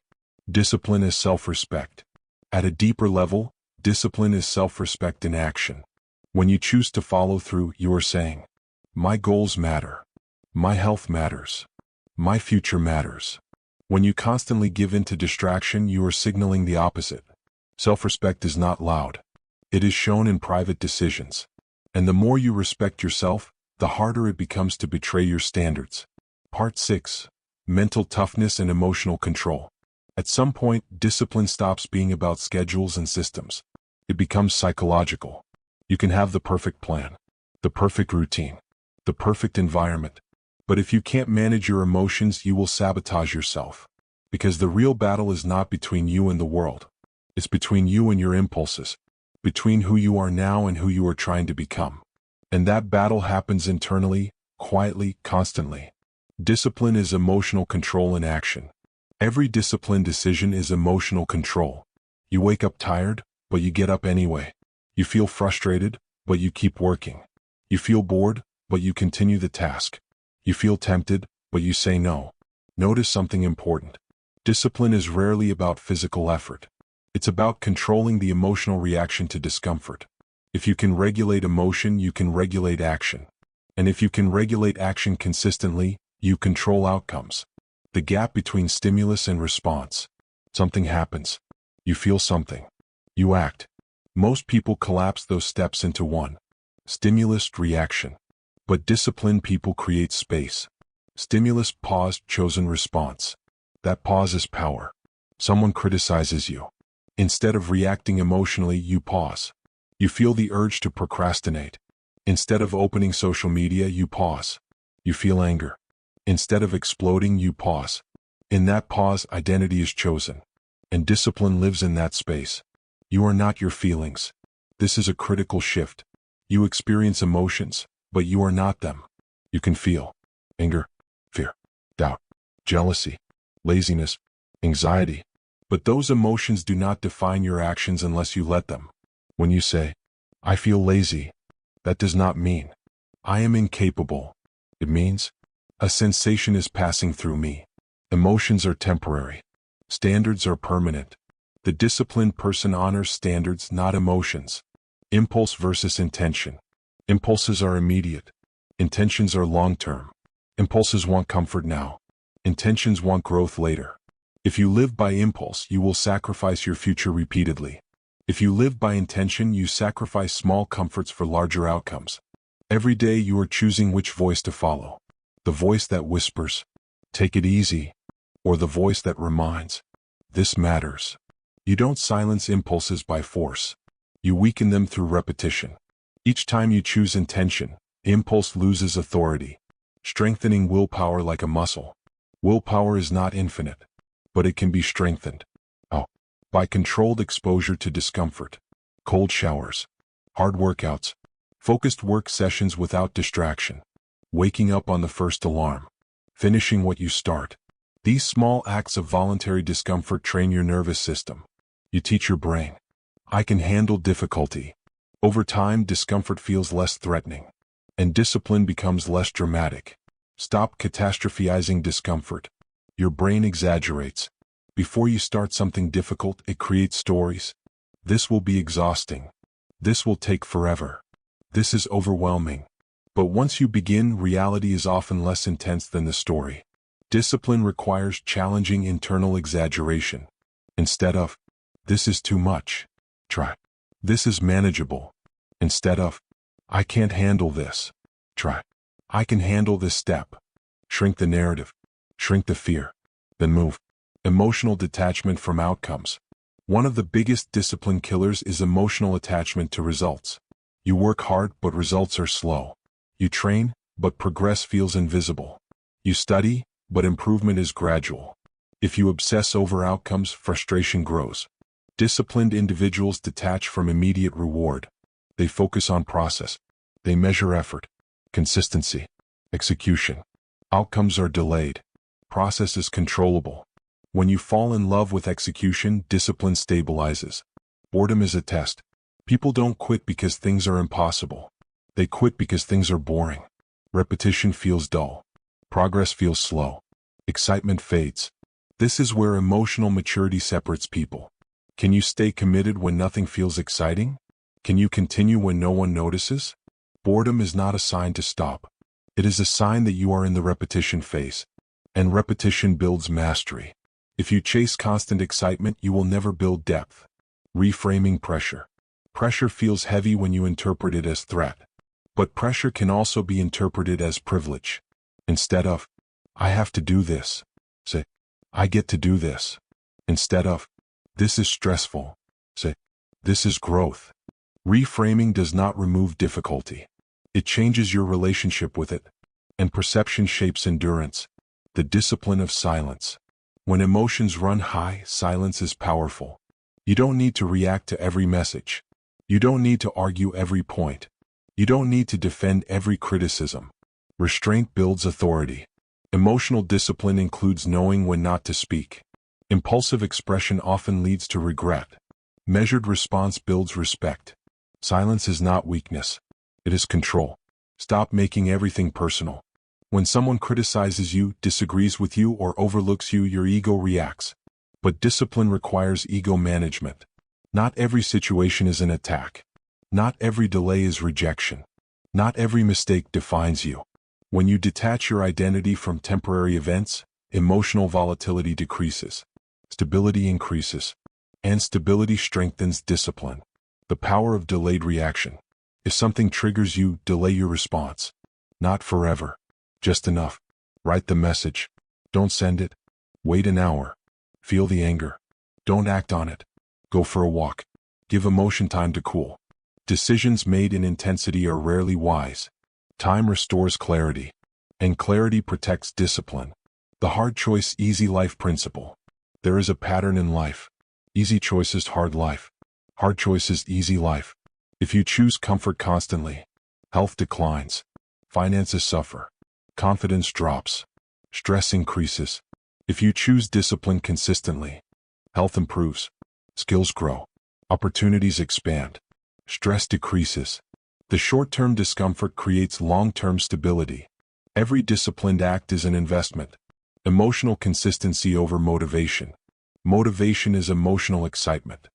Discipline is self-respect. At a deeper level, discipline is self-respect in action. When you choose to follow through, you are saying, my goals matter. My health matters. My future matters. When you constantly give in to distraction, you are signaling the opposite. Self-respect is not loud. It is shown in private decisions. And the more you respect yourself, the harder it becomes to betray your standards. Part 6. Mental toughness and emotional control. At some point, discipline stops being about schedules and systems. It becomes psychological. You can have the perfect plan, the perfect routine, the perfect environment. But if you can't manage your emotions, you will sabotage yourself. Because the real battle is not between you and the world. It's between you and your impulses. Between who you are now and who you are trying to become. And that battle happens internally, quietly, constantly. Discipline is emotional control in action. Every disciplined decision is emotional control. You wake up tired, but you get up anyway. You feel frustrated, but you keep working. You feel bored, but you continue the task. You feel tempted, but you say no. Notice something important. Discipline is rarely about physical effort. It's about controlling the emotional reaction to discomfort. If you can regulate emotion, you can regulate action. And if you can regulate action consistently, you control outcomes. The gap between stimulus and response. Something happens. You feel something. You act. Most people collapse those steps into one. Stimulus, reaction. But disciplined people create space. Stimulus, pause, chosen response. That pause is power. Someone criticizes you. Instead of reacting emotionally, you pause. You feel the urge to procrastinate. Instead of opening social media, you pause. You feel anger. Instead of exploding, you pause. In that pause, identity is chosen. And discipline lives in that space. You are not your feelings. This is a critical shift. You experience emotions, but you are not them. You can feel anger, fear, doubt, jealousy, laziness, anxiety. But those emotions do not define your actions unless you let them. When you say, "I feel lazy," that does not mean, "I am incapable." It means, a sensation is passing through me. Emotions are temporary. Standards are permanent. The disciplined person honors standards, not emotions. Impulse versus intention. Impulses are immediate. Intentions are long-term. Impulses want comfort now. Intentions want growth later. If you live by impulse, you will sacrifice your future repeatedly. If you live by intention, you sacrifice small comforts for larger outcomes. Every day you are choosing which voice to follow. The voice that whispers, "Take it easy," or the voice that reminds, "This matters." You don't silence impulses by force. You weaken them through repetition. Each time you choose intention, impulse loses authority, strengthening willpower like a muscle. Willpower is not infinite, but it can be strengthened. By controlled exposure to discomfort, cold showers, hard workouts, focused work sessions without distraction, waking up on the first alarm, finishing what you start. These small acts of voluntary discomfort train your nervous system. You teach your brain, "I can handle difficulty." Over time, discomfort feels less threatening, and discipline becomes less dramatic. Stop catastrophizing discomfort. Your brain exaggerates. Before you start something difficult, it creates stories. This will be exhausting. This will take forever. This is overwhelming. But once you begin, reality is often less intense than the story. Discipline requires challenging internal exaggeration. Instead of, "This is too much," try, "This is manageable." Instead of, "I can't handle this," try, "I can handle this step." Shrink the narrative. Shrink the fear. Then move. Emotional detachment from outcomes. One of the biggest discipline killers is emotional attachment to results. You work hard, but results are slow. You train, but progress feels invisible. You study, but improvement is gradual. If you obsess over outcomes, frustration grows. Disciplined individuals detach from immediate reward. They focus on process. They measure effort, consistency, execution. Outcomes are delayed. Process is controllable. When you fall in love with execution, discipline stabilizes. Boredom is a test. People don't quit because things are impossible. They quit because things are boring. Repetition feels dull. Progress feels slow. Excitement fades. This is where emotional maturity separates people. Can you stay committed when nothing feels exciting? Can you continue when no one notices? Boredom is not a sign to stop. It is a sign that you are in the repetition phase. And repetition builds mastery. If you chase constant excitement, you will never build depth. Reframing pressure. Pressure feels heavy when you interpret it as threat. But pressure can also be interpreted as privilege. Instead of, "I have to do this," say, "I get to do this." Instead of, "This is stressful," say, "This is growth." Reframing does not remove difficulty. It changes your relationship with it. And perception shapes endurance. The discipline of silence. When emotions run high, silence is powerful. You don't need to react to every message. You don't need to argue every point. You don't need to defend every criticism. Restraint builds authority. Emotional discipline includes knowing when not to speak. Impulsive expression often leads to regret. Measured response builds respect. Silence is not weakness. It is control. Stop making everything personal. When someone criticizes you, disagrees with you, or overlooks you, your ego reacts. But discipline requires ego management. Not every situation is an attack. Not every delay is rejection. Not every mistake defines you. When you detach your identity from temporary events, emotional volatility decreases. Stability increases. And stability strengthens discipline. The power of delayed reaction. If something triggers you, delay your response. Not forever. Just enough. Write the message. Don't send it. Wait an hour. Feel the anger. Don't act on it. Go for a walk. Give emotion time to cool. Decisions made in intensity are rarely wise. Time restores clarity. And clarity protects discipline. The hard choice, easy life principle. There is a pattern in life. Easy choices, hard life. Hard choices, easy life. If you choose comfort constantly, health declines. Finances suffer. Confidence drops. Stress increases. If you choose discipline consistently, health improves, skills grow, opportunities expand, stress decreases. The short-term discomfort creates long-term stability. Every disciplined act is an investment. Emotional consistency over motivation. Motivation is emotional excitement.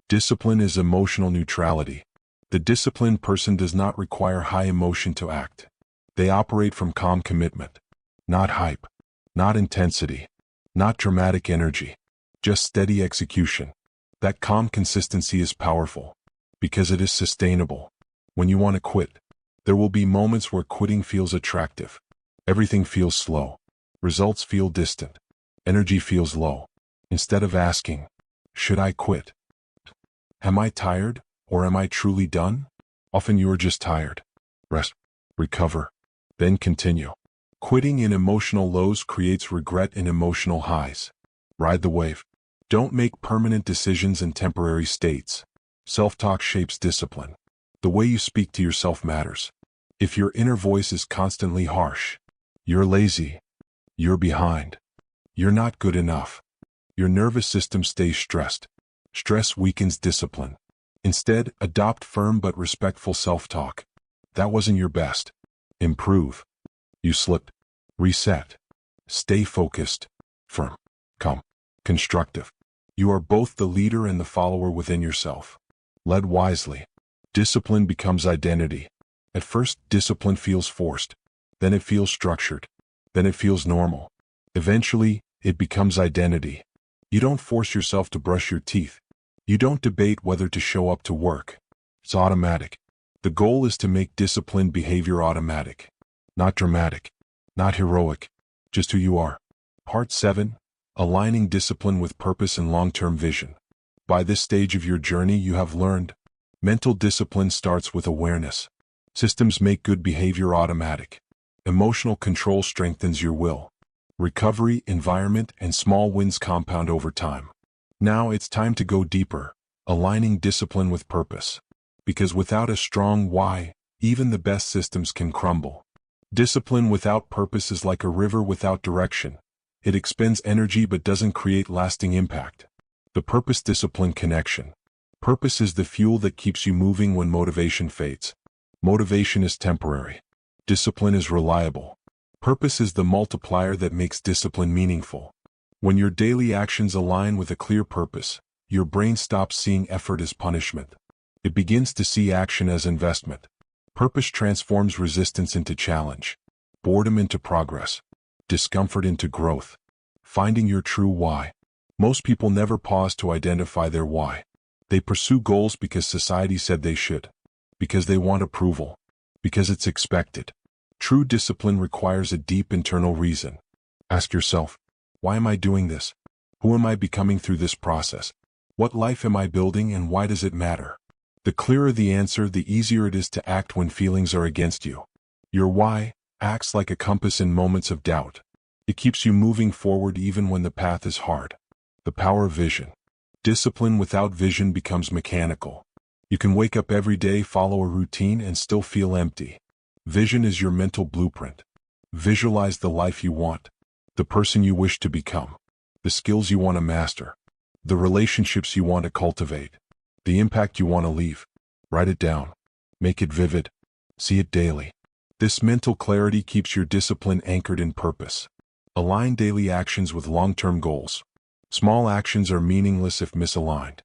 Discipline is emotional neutrality. The disciplined person does not require high emotion to act. They operate from calm commitment. Not hype. Not intensity. Not dramatic energy. Just steady execution. That calm consistency is powerful because it is sustainable. When you want to quit, there will be moments where quitting feels attractive. Everything feels slow. Results feel distant. Energy feels low. Instead of asking, should I quit? Am I tired, or am I truly done? Often you are just tired. Rest, recover, then continue. Quitting in emotional lows creates regret in emotional highs. Ride the wave. Don't make permanent decisions in temporary states. Self-talk shapes discipline. The way you speak to yourself matters. If your inner voice is constantly harsh, you're lazy, you're behind, you're not good enough, your nervous system stays stressed. Stress weakens discipline. Instead, adopt firm but respectful self-talk. That wasn't your best. Improve. You slipped. Reset. Stay focused. Firm. Calm. Constructive. You are both the leader and the follower within yourself. Led wisely. Discipline becomes identity. At first, discipline feels forced. Then it feels structured. Then it feels normal. Eventually, it becomes identity. You don't force yourself to brush your teeth. You don't debate whether to show up to work. It's automatic. The goal is to make disciplined behavior automatic. Not dramatic. Not heroic. Just who you are. Part 7. Aligning discipline with purpose and long-term vision. By this stage of your journey, you have learned. Mental discipline starts with awareness. Systems make good behavior automatic. Emotional control strengthens your will. Recovery, environment, and small wins compound over time. Now it's time to go deeper, aligning discipline with purpose. Because without a strong why, even the best systems can crumble. Discipline without purpose is like a river without direction. It expends energy but doesn't create lasting impact. The purpose-discipline connection. Purpose is the fuel that keeps you moving when motivation fades. Motivation is temporary. Discipline is reliable. Purpose is the multiplier that makes discipline meaningful. When your daily actions align with a clear purpose, your brain stops seeing effort as punishment. It begins to see action as investment. Purpose transforms resistance into challenge, boredom into progress, discomfort into growth. Finding your true why. Most people never pause to identify their why. They pursue goals because society said they should, because they want approval, because it's expected. True discipline requires a deep internal reason. Ask yourself, why am I doing this? Who am I becoming through this process? What life am I building and why does it matter? The clearer the answer, the easier it is to act when feelings are against you. Your why acts like a compass in moments of doubt. It keeps you moving forward even when the path is hard. The power of vision. Discipline without vision becomes mechanical. You can wake up every day, follow a routine, and still feel empty. Vision is your mental blueprint. Visualize the life you want, the person you wish to become, the skills you want to master, the relationships you want to cultivate, the impact you want to leave. Write it down. Make it vivid. See it daily. This mental clarity keeps your discipline anchored in purpose. Align daily actions with long-term goals. Small actions are meaningless if misaligned.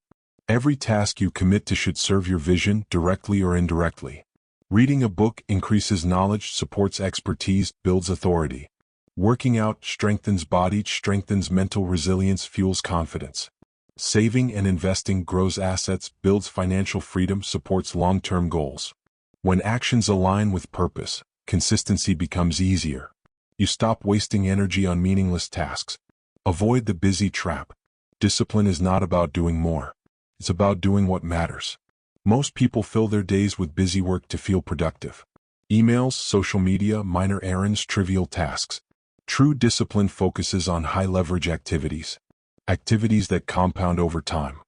Every task you commit to should serve your vision directly or indirectly. Reading a book increases knowledge, supports expertise, builds authority. Working out strengthens body, strengthens mental resilience, fuels confidence. Saving and investing grows assets, builds financial freedom, supports long-term goals. When actions align with purpose, consistency becomes easier. You stop wasting energy on meaningless tasks. Avoid the busy trap. Discipline is not about doing more. It's about doing what matters. Most people fill their days with busy work to feel productive. Emails, social media, minor errands, trivial tasks. True discipline focuses on high-leverage activities. Activities that compound over time.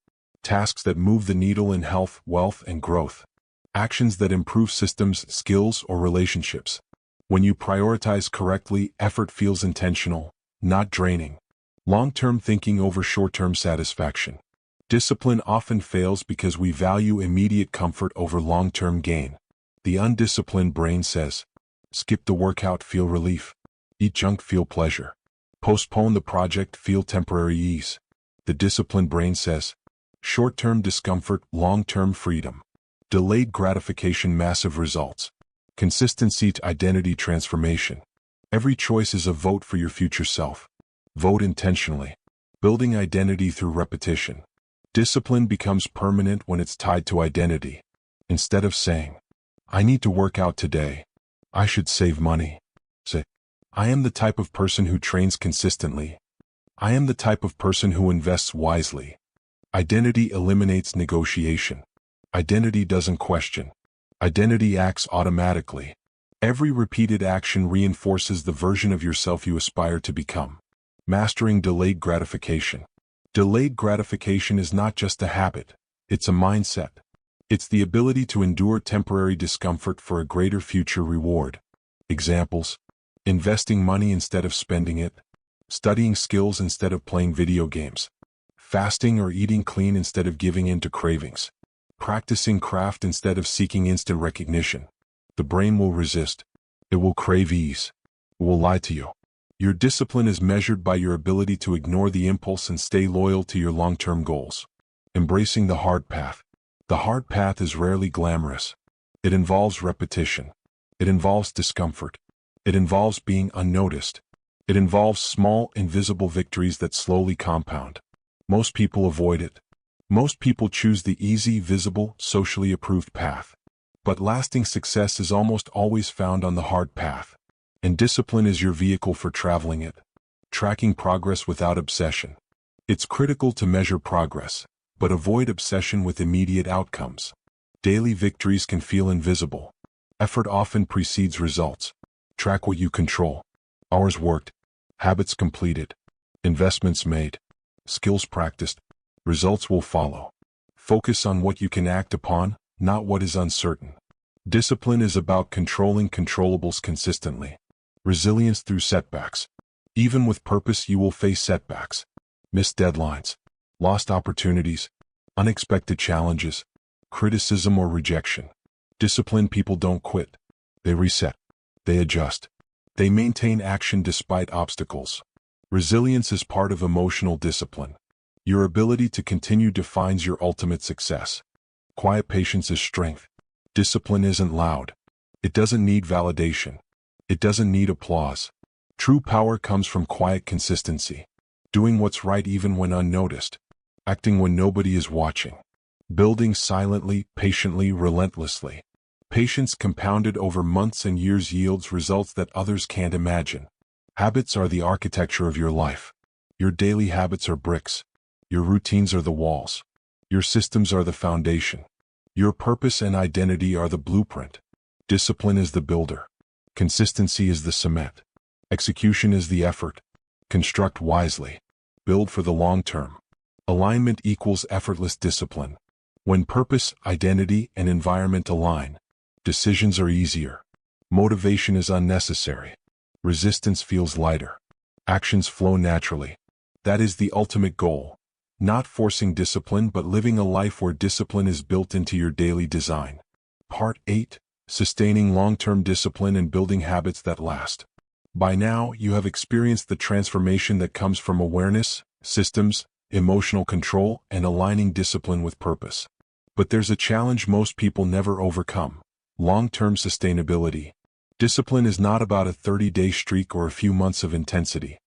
Tasks that move the needle in health, wealth, and growth. Actions that improve systems, skills, or relationships. When you prioritize correctly, effort feels intentional, not draining. Long-term thinking over short-term satisfaction. Discipline often fails because we value immediate comfort over long-term gain. The undisciplined brain says, skip the workout, feel relief. Eat junk, feel pleasure. Postpone the project, feel temporary ease. The disciplined brain says, short-term discomfort, long-term freedom. Delayed gratification, massive results. Consistency to identity transformation. Every choice is a vote for your future self. Vote intentionally. Building identity through repetition. Discipline becomes permanent when it's tied to identity. Instead of saying, I need to work out today, I should save money. Say, I am the type of person who trains consistently. I am the type of person who invests wisely. Identity eliminates negotiation. Identity doesn't question. Identity acts automatically. Every repeated action reinforces the version of yourself you aspire to become. Mastering delayed gratification. Delayed gratification is not just a habit, it's a mindset. It's the ability to endure temporary discomfort for a greater future reward. Examples: investing money instead of spending it, studying skills instead of playing video games, fasting or eating clean instead of giving in to cravings, practicing craft instead of seeking instant recognition. The brain will resist. It will crave ease. It will lie to you. Your discipline is measured by your ability to ignore the impulse and stay loyal to your long-term goals. Embracing the hard path. The hard path is rarely glamorous. It involves repetition. It involves discomfort. It involves being unnoticed. It involves small, invisible victories that slowly compound. Most people avoid it. Most people choose the easy, visible, socially approved path. But lasting success is almost always found on the hard path. And discipline is your vehicle for traveling it. Tracking progress without obsession. It's critical to measure progress, but avoid obsession with immediate outcomes. Daily victories can feel invisible. Effort often precedes results. Track what you control. Hours worked. Habits completed. Investments made. Skills practiced. Results will follow. Focus on what you can act upon, not what is uncertain. Discipline is about controlling controllables consistently. Resilience through setbacks. Even with purpose, you will face setbacks. Missed deadlines. Lost opportunities. Unexpected challenges. Criticism or rejection. Disciplined people don't quit. They reset. They adjust. They maintain action despite obstacles. Resilience is part of emotional discipline. Your ability to continue defines your ultimate success. Quiet patience is strength. Discipline isn't loud. It doesn't need validation. It doesn't need applause. True power comes from quiet consistency. Doing what's right even when unnoticed. Acting when nobody is watching. Building silently, patiently, relentlessly. Patience compounded over months and years yields results that others can't imagine. Habits are the architecture of your life. Your daily habits are bricks. Your routines are the walls. Your systems are the foundation. Your purpose and identity are the blueprint. Discipline is the builder. Consistency is the cement. Execution is the effort. Construct wisely. Build for the long term. Alignment equals effortless discipline. When purpose, identity, and environment align, decisions are easier. Motivation is unnecessary. Resistance feels lighter. Actions flow naturally. That is the ultimate goal. Not forcing discipline, but living a life where discipline is built into your daily design. Part 8. Sustaining long-term discipline and building habits that last. By now, you have experienced the transformation that comes from awareness, systems, emotional control, and aligning discipline with purpose. But there's a challenge most people never overcome: long-term sustainability. Discipline is not about a 30-day streak or a few months of intensity.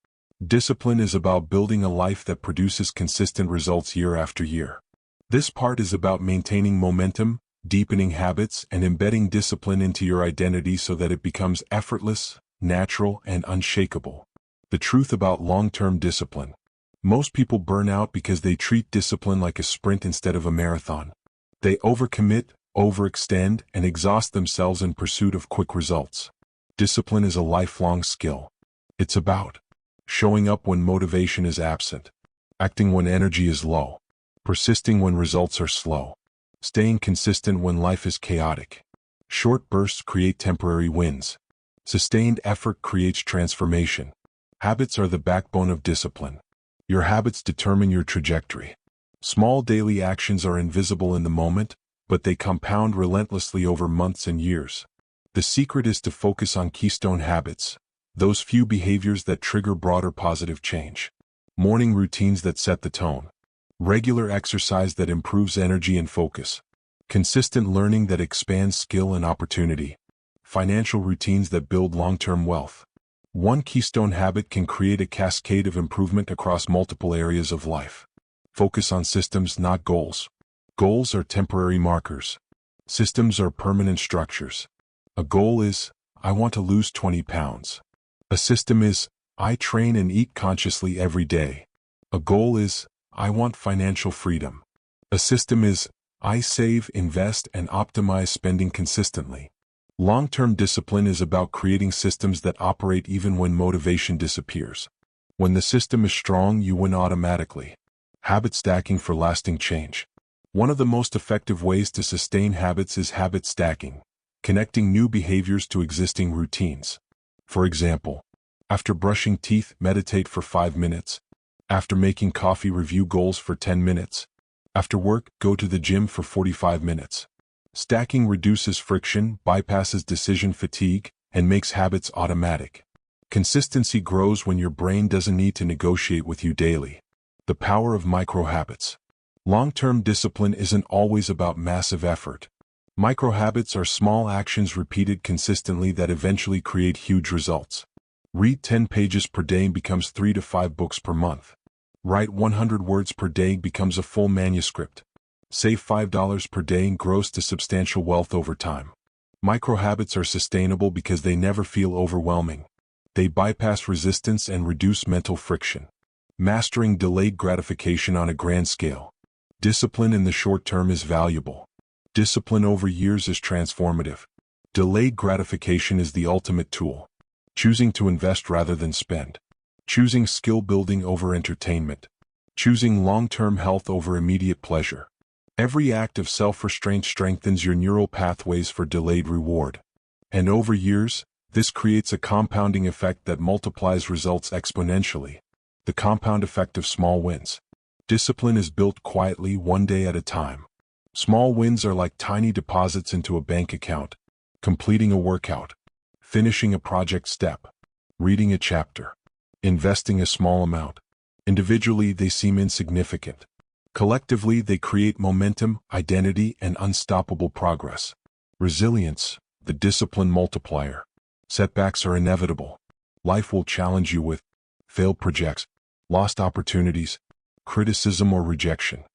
Discipline is about building a life that produces consistent results year after year. This part is about maintaining momentum, deepening habits, and embedding discipline into your identity so that it becomes effortless, natural, and unshakable. The truth about long-term discipline. Most people burn out because they treat discipline like a sprint instead of a marathon. They overcommit, overextend, and exhaust themselves in pursuit of quick results. Discipline is a lifelong skill. It's about showing up when motivation is absent, acting when energy is low, persisting when results are slow, staying consistent when life is chaotic. Short bursts create temporary wins. Sustained effort creates transformation. Habits are the backbone of discipline. Your habits determine your trajectory. Small daily actions are invisible in the moment, but they compound relentlessly over months and years. The secret is to focus on keystone habits, those few behaviors that trigger broader positive change. Morning routines that set the tone. Regular exercise that improves energy and focus. Consistent learning that expands skill and opportunity. Financial routines that build long-term wealth. One keystone habit can create a cascade of improvement across multiple areas of life. Focus on systems, not goals. Goals are temporary markers. Systems are permanent structures. A goal is, I want to lose 20 pounds. A system is, I train and eat consciously every day. A goal is, I want financial freedom. A system is, I save, invest, and optimize spending consistently. Long-term discipline is about creating systems that operate even when motivation disappears. When the system is strong, you win automatically. Habit stacking for lasting change. One of the most effective ways to sustain habits is habit stacking, connecting new behaviors to existing routines. For example, after brushing teeth, meditate for 5 minutes. After making coffee, review goals for 10 minutes. After work, go to the gym for 45 minutes. Stacking reduces friction, bypasses decision fatigue, and makes habits automatic. Consistency grows when your brain doesn't need to negotiate with you daily. The power of micro-habits. Long-term discipline isn't always about massive effort. Micro-habits are small actions repeated consistently that eventually create huge results. Read 10 pages per day becomes 3 to 5 books per month. Write 100 words per day becomes a full manuscript. Save $5 per day and grows to substantial wealth over time. Micro-habits are sustainable because they never feel overwhelming. They bypass resistance and reduce mental friction. Mastering delayed gratification on a grand scale. Discipline in the short term is valuable. Discipline over years is transformative. Delayed gratification is the ultimate tool. Choosing to invest rather than spend. Choosing skill building over entertainment. Choosing long-term health over immediate pleasure. Every act of self-restraint strengthens your neural pathways for delayed reward. And over years, this creates a compounding effect that multiplies results exponentially. The compound effect of small wins. Discipline is built quietly, one day at a time. Small wins are like tiny deposits into a bank account. Completing a workout. Finishing a project step. Reading a chapter. Investing a small amount. Individually, they seem insignificant. Collectively, they create momentum, identity, and unstoppable progress. Resilience, the discipline multiplier. Setbacks are inevitable. Life will challenge you with failed projects, lost opportunities, criticism or rejection,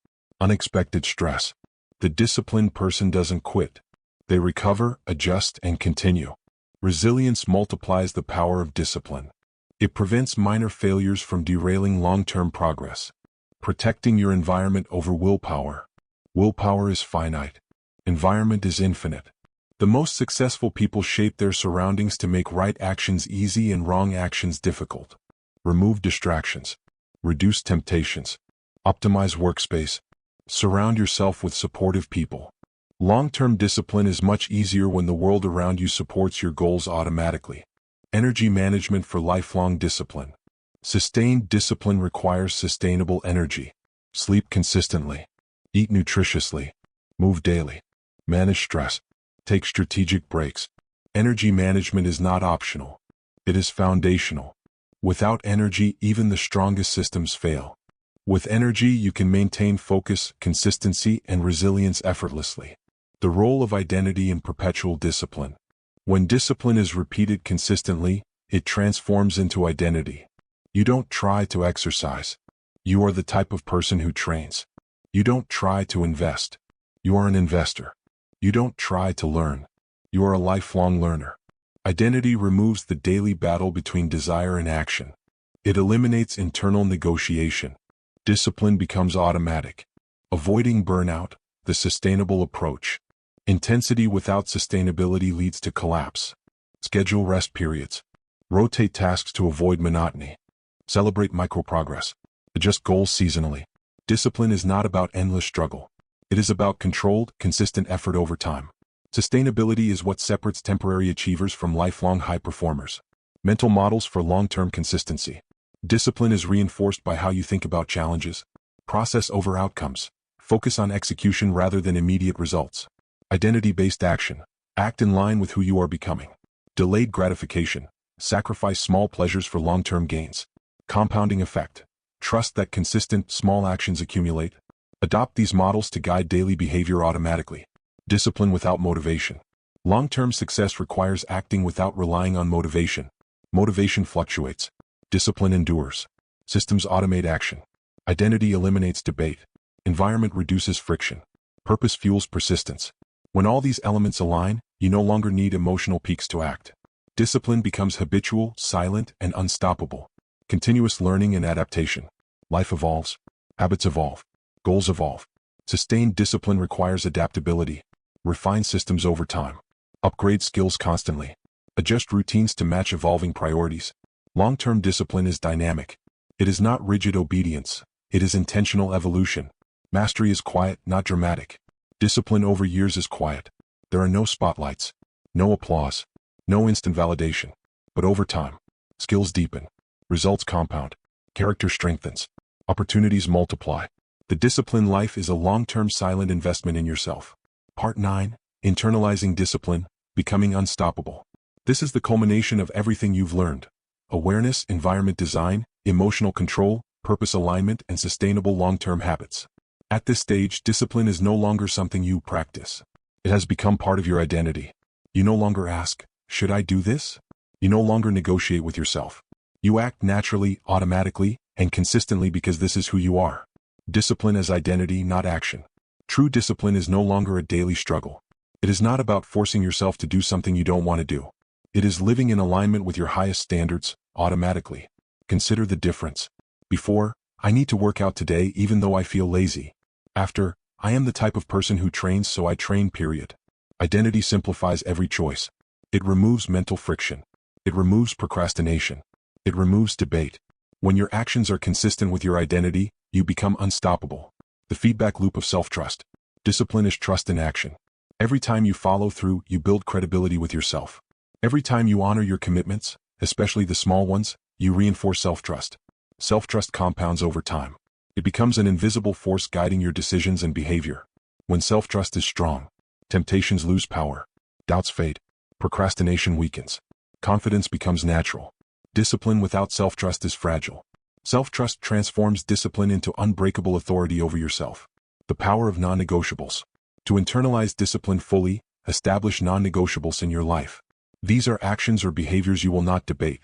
unexpected stress. The disciplined person doesn't quit. They recover, adjust, and continue. Resilience multiplies the power of discipline. It prevents minor failures from derailing long-term progress. Protecting your environment over willpower. Willpower is finite. Environment is infinite. The most successful people shape their surroundings to make right actions easy and wrong actions difficult. Remove distractions. Reduce temptations. Optimize workspace. Surround yourself with supportive people. Long-term discipline is much easier when the world around you supports your goals automatically. Energy management for lifelong discipline. Sustained discipline requires sustainable energy. Sleep consistently. Eat nutritiously. Move daily. Manage stress. Take strategic breaks. Energy management is not optional. It is foundational. Without energy, even the strongest systems fail. With energy, you can maintain focus, consistency, and resilience effortlessly. The role of identity in perpetual discipline. When discipline is repeated consistently, it transforms into identity. You don't try to exercise. You are the type of person who trains. You don't try to invest. You are an investor. You don't try to learn. You are a lifelong learner. Identity removes the daily battle between desire and action. It eliminates internal negotiation. Discipline becomes automatic. Avoiding burnout, the sustainable approach. Intensity without sustainability leads to collapse. Schedule rest periods. Rotate tasks to avoid monotony. Celebrate micro-progress. Adjust goals seasonally. Discipline is not about endless struggle. It is about controlled, consistent effort over time. Sustainability is what separates temporary achievers from lifelong high performers. Mental models for long-term consistency. Discipline is reinforced by how you think about challenges. Process over outcomes. Focus on execution rather than immediate results. Identity-based action. Act in line with who you are becoming. Delayed gratification. Sacrifice small pleasures for long-term gains. Compounding effect. Trust that consistent, small actions accumulate. Adopt these models to guide daily behavior automatically. Discipline without motivation. Long-term success requires acting without relying on motivation. Motivation fluctuates. Discipline endures. Systems automate action. Identity eliminates debate. Environment reduces friction. Purpose fuels persistence. When all these elements align, you no longer need emotional peaks to act. Discipline becomes habitual, silent, and unstoppable. Continuous learning and adaptation. Life evolves. Habits evolve. Goals evolve. Sustained discipline requires adaptability. Refine systems over time. Upgrade skills constantly. Adjust routines to match evolving priorities. Long-term discipline is dynamic. It is not rigid obedience. It is intentional evolution. Mastery is quiet, not dramatic. Discipline over years is quiet. There are no spotlights, no applause, no instant validation. But over time, skills deepen, results compound, character strengthens, opportunities multiply. The disciplined life is a long-term silent investment in yourself. Part 9. Internalizing discipline, becoming unstoppable. This is the culmination of everything you've learned. Awareness, environment design, emotional control, purpose alignment, and sustainable long-term habits. At this stage, discipline is no longer something you practice. It has become part of your identity. You no longer ask, should I do this? You no longer negotiate with yourself. You act naturally, automatically, and consistently because this is who you are. Discipline as identity, not action. True discipline is no longer a daily struggle. It is not about forcing yourself to do something you don't want to do. It is living in alignment with your highest standards, automatically. Consider the difference. Before, I need to work out today even though I feel lazy. After, I am the type of person who trains so I train, period. Identity simplifies every choice. It removes mental friction. It removes procrastination. It removes debate. When your actions are consistent with your identity, you become unstoppable. The feedback loop of self-trust. Discipline is trust in action. Every time you follow through, you build credibility with yourself. Every time you honor your commitments, especially the small ones, you reinforce self-trust. Self-trust compounds over time. It becomes an invisible force guiding your decisions and behavior. When self-trust is strong, temptations lose power, doubts fade, procrastination weakens, confidence becomes natural. Discipline without self-trust is fragile. Self-trust transforms discipline into unbreakable authority over yourself. The power of non-negotiables. To internalize discipline fully, establish non-negotiables in your life. These are actions or behaviors you will not debate.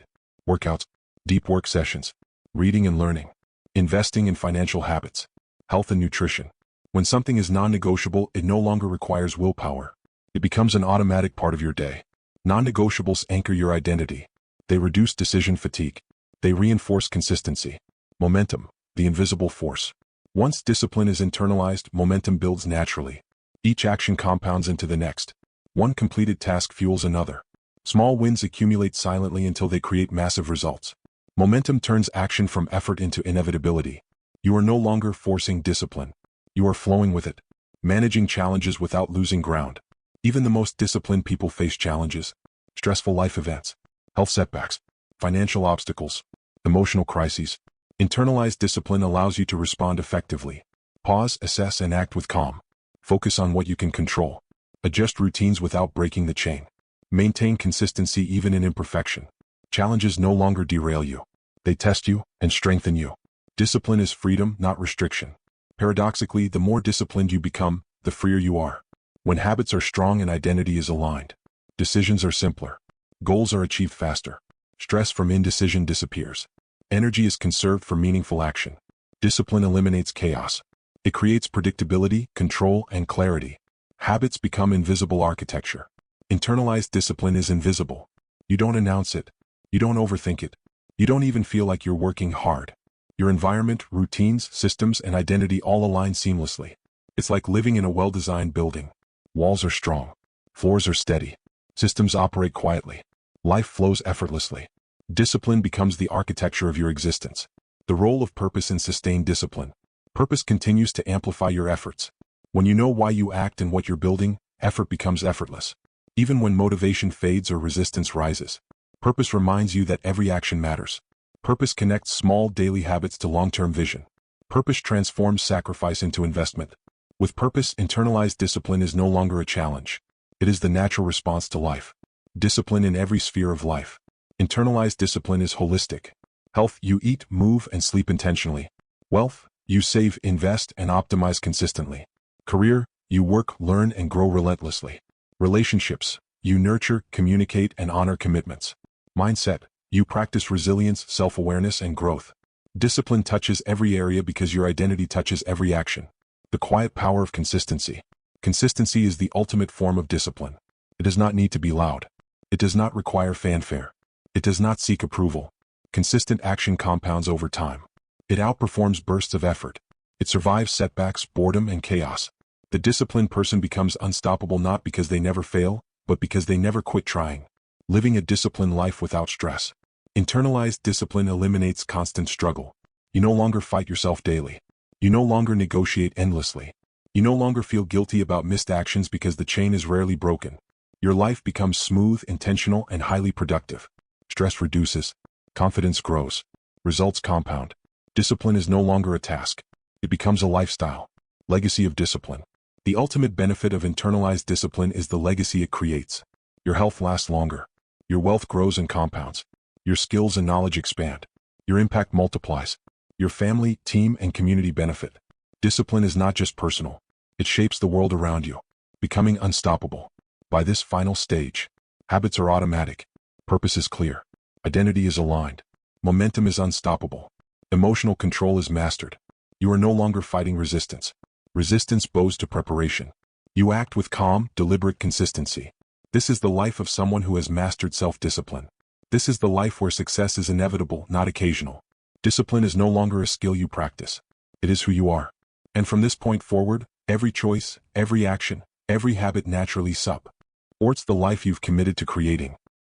Workouts, deep work sessions, reading and learning, investing in financial habits, health and nutrition. When something is non-negotiable, it no longer requires willpower. It becomes an automatic part of your day. Non-negotiables anchor your identity. They reduce decision fatigue. They reinforce consistency. Momentum, the invisible force. Once discipline is internalized, momentum builds naturally. Each action compounds into the next. One completed task fuels another. Small wins accumulate silently until they create massive results. Momentum turns action from effort into inevitability. You are no longer forcing discipline. You are flowing with it, managing challenges without losing ground. Even the most disciplined people face challenges, stressful life events, health setbacks, financial obstacles, emotional crises. Internalized discipline allows you to respond effectively. Pause, assess, and act with calm. Focus on what you can control. Adjust routines without breaking the chain. Maintain consistency even in imperfection. Challenges no longer derail you. They test you and strengthen you. Discipline is freedom, not restriction. Paradoxically, the more disciplined you become, the freer you are. When habits are strong and identity is aligned, decisions are simpler. Goals are achieved faster. Stress from indecision disappears. Energy is conserved for meaningful action. Discipline eliminates chaos. It creates predictability, control, and clarity. Habits become invisible architecture. Internalized discipline is invisible. You don't announce it. You don't overthink it. You don't even feel like you're working hard. Your environment, routines, systems, and identity all align seamlessly. It's like living in a well-designed building. Walls are strong. Floors are steady. Systems operate quietly. Life flows effortlessly. Discipline becomes the architecture of your existence. The role of purpose in sustained discipline. Purpose continues to amplify your efforts. When you know why you act and what you're building, effort becomes effortless. Even when motivation fades or resistance rises, purpose reminds you that every action matters. Purpose connects small daily habits to long-term vision. Purpose transforms sacrifice into investment. With purpose, internalized discipline is no longer a challenge. It is the natural response to life. Discipline in every sphere of life. Internalized discipline is holistic. Health, you eat, move, and sleep intentionally. Wealth, you save, invest, and optimize consistently. Career, you work, learn, and grow relentlessly. Relationships, you nurture, communicate, and honor commitments. Mindset, you practice resilience, self-awareness, and growth. Discipline touches every area because your identity touches every action. The quiet power of consistency. Consistency is the ultimate form of discipline. It does not need to be loud. It does not require fanfare. It does not seek approval. Consistent action compounds over time. It outperforms bursts of effort. It survives setbacks, boredom, and chaos. The disciplined person becomes unstoppable not because they never fail, but because they never quit trying. Living a disciplined life without stress. Internalized discipline eliminates constant struggle. You no longer fight yourself daily. You no longer negotiate endlessly. You no longer feel guilty about missed actions because the chain is rarely broken. Your life becomes smooth, intentional, and highly productive. Stress reduces. Confidence grows. Results compound. Discipline is no longer a task. It becomes a lifestyle. Legacy of discipline. The ultimate benefit of internalized discipline is the legacy it creates. Your health lasts longer. Your wealth grows and compounds. Your skills and knowledge expand. Your impact multiplies. Your family, team, and community benefit. Discipline is not just personal. It shapes the world around you. Becoming unstoppable. By this final stage, habits are automatic. Purpose is clear. Identity is aligned. Momentum is unstoppable. Emotional control is mastered. You are no longer fighting resistance. Resistance bows to preparation. You act with calm, deliberate consistency. This is the life of someone who has mastered self-discipline. This is the life where success is inevitable, not occasional. Discipline is no longer a skill you practice. It is who you are. And from this point forward, every choice, every action, every habit naturally supports the life you've committed to creating.